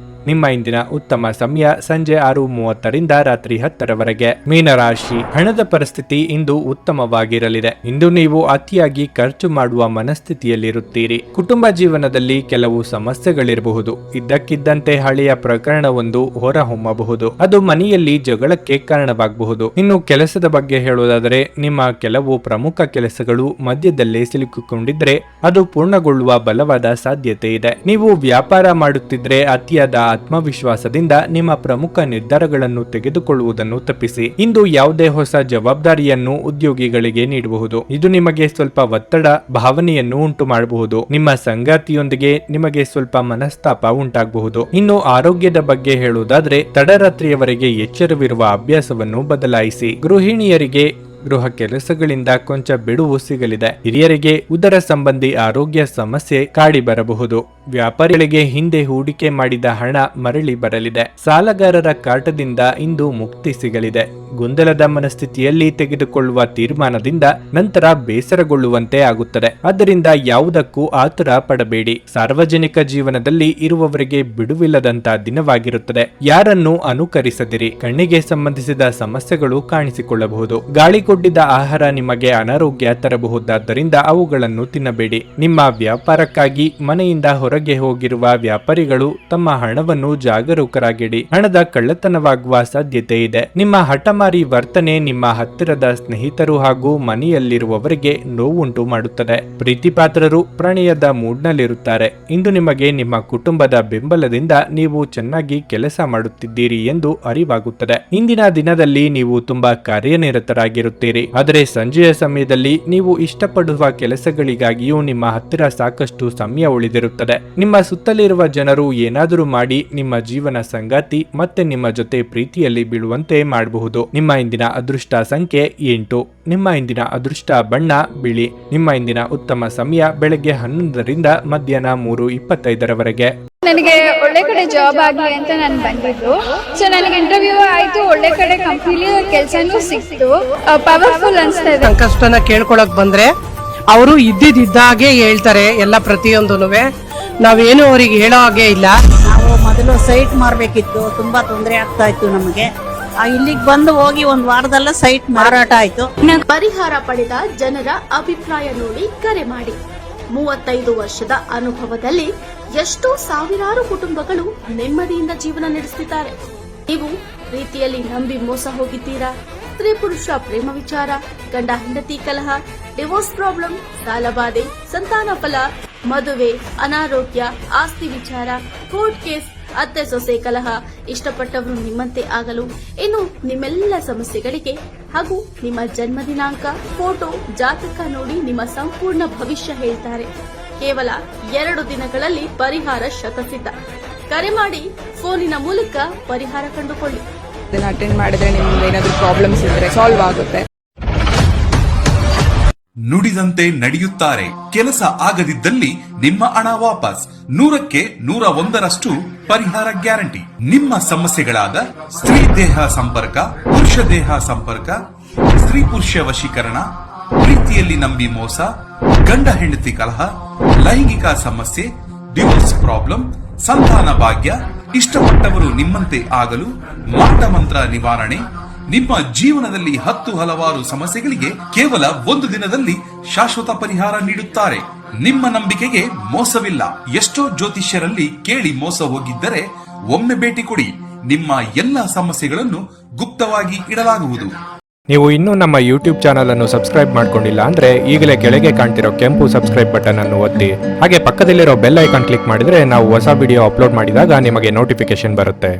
A: ನಿಮ್ಮ ಇಂದಿನ ಉತ್ತಮ ಸಮಯ ಸಂಜೆ 6:30ರಿಂದ ರಾತ್ರಿ 10ರವರೆಗೆ. ಮೀನರಾಶಿ, ಹಣದ ಪರಿಸ್ಥಿತಿ ಇಂದು ಉತ್ತಮವಾಗಿರಲಿದೆ. ಇಂದು ನೀವು ಅತಿಯಾಗಿ ಖರ್ಚು ಮಾಡುವ ಮನಸ್ಥಿತಿಯಲ್ಲಿರುತ್ತೀರಿ. ಕುಟುಂಬ ಜೀವನದಲ್ಲಿ ಕೆಲವು ಸಮಸ್ಯೆಗಳಿರಬಹುದು. ಇದ್ದಕ್ಕಿದ್ದಂತೆ ಹಳೆಯ ಪ್ರಕರಣವೊಂದು ಹೊರಹೊಮ್ಮಬಹುದು. ಅದು ಮನೆಯಲ್ಲಿ ಜಗಳಕ್ಕೆ ಕಾರಣವಾಗಬಹುದು. ಇನ್ನು ಕೆಲಸದ ಬಗ್ಗೆ ಹೇಳುವುದಾದರೆ, ನಿಮ್ಮ ಕೆಲವು ಪ್ರಮುಖ ಕೆಲಸಗಳು ಮಧ್ಯದಲ್ಲೇ ಸಿಲುಕಿಕೊಂಡಿದ್ರೆ ಅದು ಪೂರ್ಣಗೊಳ್ಳುವ ಬಲವಾದ ಸಾಧ್ಯತೆ ಇದೆ. ನೀವು ವ್ಯಾಪಾರ ಮಾಡುತ್ತಿದ್ರೆ ಅತಿಯಾದ ಆತ್ಮವಿಶ್ವಾಸದಿಂದ ನಿಮ್ಮ ಪ್ರಮುಖ ನಿರ್ಧಾರಗಳನ್ನು ತೆಗೆದುಕೊಳ್ಳುವುದನ್ನು ತಪ್ಪಿಸಿ. ಇಂದು ಯಾವುದೇ ಹೊಸ ಜವಾಬ್ದಾರಿಯನ್ನು ಉದ್ಯೋಗಿಗಳಿಗೆ ನೀಡಬಹುದು. ಇದು ನಿಮಗೆ ಸ್ವಲ್ಪ ಒತ್ತಡ ಭಾವನೆಯನ್ನು ಉಂಟು ಮಾಡಬಹುದು. ನಿಮ್ಮ ಸಂಗಾತಿಯೊಂದಿಗೆ ನಿಮಗೆ ಸ್ವಲ್ಪ ಮನಸ್ತಾಪ ಉಂಟಾಗಬಹುದು. ಇನ್ನು ಆರೋಗ್ಯದ ಬಗ್ಗೆ ಹೇಳುವುದಾದ್ರೆ, ತಡರಾತ್ರಿಯವರೆಗೆ ಎಚ್ಚರವಿರುವ ಅಭ್ಯಾಸವನ್ನು ಬದಲಾಯಿಸಿ. ಗೃಹಿಣಿಯರಿಗೆ ಗೃಹ ಕೆಲಸಗಳಿಂದ ಕೊಂಚ ಬಿಡುವು ಸಿಗಲಿದೆ. ಹಿರಿಯರಿಗೆ ಉದರ ಸಂಬಂಧಿ ಆರೋಗ್ಯ ಸಮಸ್ಯೆ ಕಾಡಿ ಬರಬಹುದು. ವ್ಯಾಪಾರಿಗಳಿಗೆ ಹಿಂದೆ ಹೂಡಿಕೆ ಮಾಡಿದ ಹಣ ಮರಳಿ ಬರಲಿದೆ. ಸಾಲಗಾರರ ಕಾಟದಿಂದ ಇಂದು ಮುಕ್ತಿ ಸಿಗಲಿದೆ. ಗೊಂದಲದ ಮನಸ್ಥಿತಿಯಲ್ಲಿ ತೆಗೆದುಕೊಳ್ಳುವ ತೀರ್ಮಾನದಿಂದ ನಂತರ ಬೇಸರಗೊಳ್ಳುವಂತೆ ಆಗುತ್ತದೆ. ಆದ್ದರಿಂದ ಯಾವುದಕ್ಕೂ ಆತುರ ಪಡಬೇಡಿ. ಸಾರ್ವಜನಿಕ ಜೀವನದಲ್ಲಿ ಇರುವವರಿಗೆ ಬಿಡುವಿಲ್ಲದಂತ ದಿನವಾಗಿರುತ್ತದೆ. ಯಾರನ್ನು ಅನುಕರಿಸದಿರಿ. ಕಣ್ಣಿಗೆ ಸಂಬಂಧಿಸಿದ ಸಮಸ್ಯೆಗಳು ಕಾಣಿಸಿಕೊಳ್ಳಬಹುದು. ಗಾಳಿ ಕೊಡ್ಡಿದ ಆಹಾರ ನಿಮಗೆ ಅನಾರೋಗ್ಯ ತರಬಹುದಾದ್ದರಿಂದ ಅವುಗಳನ್ನು ತಿನ್ನಬೇಡಿ. ನಿಮ್ಮ ವ್ಯಾಪಾರಕ್ಕಾಗಿ ಮನೆಯಿಂದ ಹೊರಗೆ ಹೋಗಿರುವ ವ್ಯಾಪಾರಿಗಳು ತಮ್ಮ ಹಣವನ್ನು ಜಾಗರೂಕರಾಗಿಡಿ. ಹಣದ ಕಳ್ಳತನವಾಗುವ ಸಾಧ್ಯತೆ ಇದೆ. ನಿಮ್ಮ ಹಠಮಾರಿ ವರ್ತನೆ ನಿಮ್ಮ ಹತ್ತಿರದ ಸ್ನೇಹಿತರು ಹಾಗೂ ಮನೆಯಲ್ಲಿರುವವರಿಗೆ ನೋವುಂಟು ಮಾಡುತ್ತದೆ. ಪ್ರೀತಿಪಾತ್ರರು ಪ್ರಣಯದ ಮೂಡ್ನಲ್ಲಿರುತ್ತಾರೆ. ಇಂದು ನಿಮಗೆ ನಿಮ್ಮ ಕುಟುಂಬದ ಬೆಂಬಲದಿಂದ ನೀವು ಚೆನ್ನಾಗಿ ಕೆಲಸ ಮಾಡುತ್ತಿದ್ದೀರಿ ಎಂದು ಅರಿವಾಗುತ್ತದೆ. ಇಂದಿನ ದಿನದಲ್ಲಿ ನೀವು ತುಂಬಾ ಕಾರ್ಯನಿರತರಾಗಿರುತ್ತೀರಿ. ಆದರೆ ಸಂಜೆಯ ಸಮಯದಲ್ಲಿ ನೀವು ಇಷ್ಟಪಡುವ ಕೆಲಸಗಳಿಗಾಗಿಯೂ ನಿಮ್ಮ ಹತ್ತಿರ ಸಾಕಷ್ಟು ಸಮಯ ಉಳಿದಿರುತ್ತದೆ. ನಿಮ್ಮ ಸುತ್ತಲಿರುವ ಜನರು ಏನಾದರೂ ಮಾಡಿ ನಿಮ್ಮ ಜೀವನ ಸಂಗಾತಿ ಮತ್ತೆ ನಿಮ್ಮ ಜೊತೆ ಪ್ರೀತಿಯಲ್ಲಿ ಬೀಳುವಂತೆ ಮಾಡಬಹುದು. ನಿಮ್ಮ ಇಂದಿನ ಅದೃಷ್ಟ ಸಂಖ್ಯೆ 8. ನಿಮ್ಮ ಇಂದಿನ ಅದೃಷ್ಟ ಬಣ್ಣ ಬಿಳಿ. ನಿಮ್ಮ ಇಂದಿನ ಉತ್ತಮ ಸಮಯ ಬೆಳಗ್ಗೆ 11ರಿಂದ ಮಧ್ಯಾಹ್ನ 3:25ರವರೆಗೆ.
C: ನನಗೆ ಒಳ್ಳೆ ಕಡೆ ಜಾಬ್ ಆಗಲಿ ಅಂತ ನಾನು ಬಂದಿದ್ದು. ಸೊ ನನಗೆ ಇಂಟರ್ವ್ಯೂ ಆಯ್ತು, ಒಳ್ಳೆ ಕಡೆ ಕಂಪ್ನಿಲಿ ಕೆಲಸನೂ ಸಿಕ್ತು. ಪವರ್ಫುಲ್ ಅನ್ಸ್ತಾ ಇದೆ.
D: ಕಷ್ಟನ ಕೇಳ್ಕೊಳಕ್ ಬಂದ್ರೆ ಅವರು ಇದ್ದಿದ್ದಾಗೆ ಹೇಳ್ತಾರೆ ಎಲ್ಲ ಪ್ರತಿಯೊಂದೂನುವೆ. ನಾವೇನು ಅವ್ರಿಗೆ ಹೇಳೋ ಹಾಗೆ ಇಲ್ಲ.
E: ನಾವು ಮೊದಲು ಸೈಟ್ ಮಾರಬೇಕಿತ್ತು, ತುಂಬಾ ತೊಂದರೆ ಆಗ್ತಾ ಇತ್ತು ನಮಗೆ. ಇಲ್ಲಿಗೆ ಬಂದು ಹೋಗಿ ಒಂದು ವಾರದಲ್ಲ ಸೈಟ್ ಮಾರಾಟ ಆಯ್ತು.
F: ಪರಿಹಾರ ಪಡೆದ ಜನರ ಅಭಿಪ್ರಾಯ ನೋಡಿ ಕರೆ ಮಾಡಿ. 35 ವರ್ಷದ ಅನುಭವದಲ್ಲಿ ಎಷ್ಟೋ ಸಾವಿರಾರು ಕುಟುಂಬಗಳು ನೆಮ್ಮದಿಯಿಂದ ಜೀವನ ನಡೆಸುತ್ತಿದ್ದಾರೆ. ನೀವು ಪ್ರೀತಿಯಲ್ಲಿ ನಂಬಿ ಮೋಸ ಹೋಗಿದ್ದೀರಾ? ಸ್ತ್ರೀ ಪುರುಷ ಪ್ರೇಮ ವಿಚಾರ, ಗಂಡ ಹೆಂಡತಿ ಕಲಹ, ಡಿವೋರ್ಸ್ ಪ್ರಾಬ್ಲಮ್, ಸಾಲಬಾಧೆ, ಸಂತಾನ ಫಲ, ಮದುವೆ, ಅನಾರೋಗ್ಯ, ಆಸ್ತಿ ವಿಚಾರ, ಕೋರ್ಟ್ ಕೇಸ್, ಅತ್ತೆ ಸೊಸೆ ಕಲಹ, ಇಷ್ಟಪಟ್ಟವರು ನಿಮ್ಮಂತೆ ಆಗಲು, ಇನ್ನು ನಿಮ್ಮೆಲ್ಲ ಸಮಸ್ಯೆಗಳಿಗೆ ಹಾಗೂ ನಿಮ್ಮ ಜನ್ಮ ದಿನಾಂಕ, ಫೋಟೋ, ಜಾತಕ ನೋಡಿ ನಿಮ್ಮ ಸಂಪೂರ್ಣ ಭವಿಷ್ಯ ಹೇಳ್ತಾರೆ. ಕೇವಲ 2 ದಿನಗಳಲ್ಲಿ ಪರಿಹಾರ ಶತಸಿದ್ಧ. ಕರೆ ಮಾಡಿ ಫೋನಿನ ಮೂಲಕ ಪರಿಹಾರ ಕಂಡುಕೊಳ್ಳಿ.
G: ಅಟೆಂಡ್ ಮಾಡಿದ್ರೆ ನಿಮ್ಗೆ ಏನಾದರೂ ಪ್ರಾಬ್ಲಮ್ಸ್ ಇದ್ರೆ ಸಾಲ್ವ್ ಆಗುತ್ತೆ.
B: ನುಡಿದಂತೆ ನಡೆಯುತ್ತಾರೆ. ಕೆಲಸ ಆಗದಿದ್ದಲ್ಲಿ ನಿಮ್ಮ ಹಣ ವಾಪಸ್. 100ಕ್ಕೆ 101ರಷ್ಟು ಪರಿಹಾರ ಗ್ಯಾರಂಟಿ. ನಿಮ್ಮ ಸಮಸ್ಯೆಗಳಾದ ಸ್ತ್ರೀ ದೇಹ ಸಂಪರ್ಕ, ಪುರುಷ ದೇಹ ಸಂಪರ್ಕ, ಸ್ತ್ರೀ ಪುರುಷ ವಶೀಕರಣ, ಪ್ರೀತಿಯಲ್ಲಿ ನಂಬಿ ಮೋಸ, ಗಂಡ ಹೆಂಡತಿ ಕಲಹ, ಲೈಂಗಿಕ ಸಮಸ್ಯೆ, ಡಿವೋರ್ಸ್ ಪ್ರಾಬ್ಲಮ್, ಸಂತಾನ ಭಾಗ್ಯ, ಇಷ್ಟಪಟ್ಟವರು ನಿಮ್ಮಂತೆ ಆಗಲು, ಮಾಟ ಮಂತ್ರ ನಿವಾರಣೆ, ನಿಮ್ಮ ಜೀವನದಲ್ಲಿ 10 ಹಲವಾರು ಸಮಸ್ಯೆಗಳಿಗೆ ಕೇವಲ 1 ದಿನದಲ್ಲಿ ಶಾಶ್ವತ ಪರಿಹಾರ ನೀಡುತ್ತಾರೆ. ನಿಮ್ಮ ನಂಬಿಕೆಗೆ ಮೋಸವಿಲ್ಲ. ಎಷ್ಟೋ ಜ್ಯೋತಿಷ್ಯರಲ್ಲಿ ಕೇಳಿ ಮೋಸ ಹೋಗಿದ್ದರೆ ಒಮ್ಮೆ ಭೇಟಿ ಕೊಡಿ. ನಿಮ್ಮ ಎಲ್ಲಾ ಸಮಸ್ಯೆಗಳನ್ನು ಗುಪ್ತವಾಗಿ ಇಡಲಾಗುವುದು.
A: ನೀವು ಇನ್ನೂ ನಮ್ಮ ಯೂಟ್ಯೂಬ್ ಚಾನಲ್ ಅನ್ನು ಸಬ್ಸ್ಕ್ರೈಬ್ ಮಾಡ್ಕೊಂಡಿಲ್ಲ ಅಂದ್ರೆ ಈಗಲೇ ಕೆಳಗೆ ಕಾಣ್ತಿರೋ ಕೆಂಪು ಸಬ್ಸ್ಕ್ರೈಬ್ ಬಟನ್ ಅನ್ನು ಒತ್ತಿ. ಹಾಗೆ ಪಕ್ಕದಲ್ಲಿರೋ ಬೆಲ್ ಐಕಾನ್ ಕ್ಲಿಕ್ ಮಾಡಿದ್ರೆ ನಾವು ಹೊಸ ವಿಡಿಯೋ ಅಪ್ಲೋಡ್ ಮಾಡಿದಾಗ ನಿಮಗೆ ನೋಟಿಫಿಕೇಶನ್ ಬರುತ್ತೆ.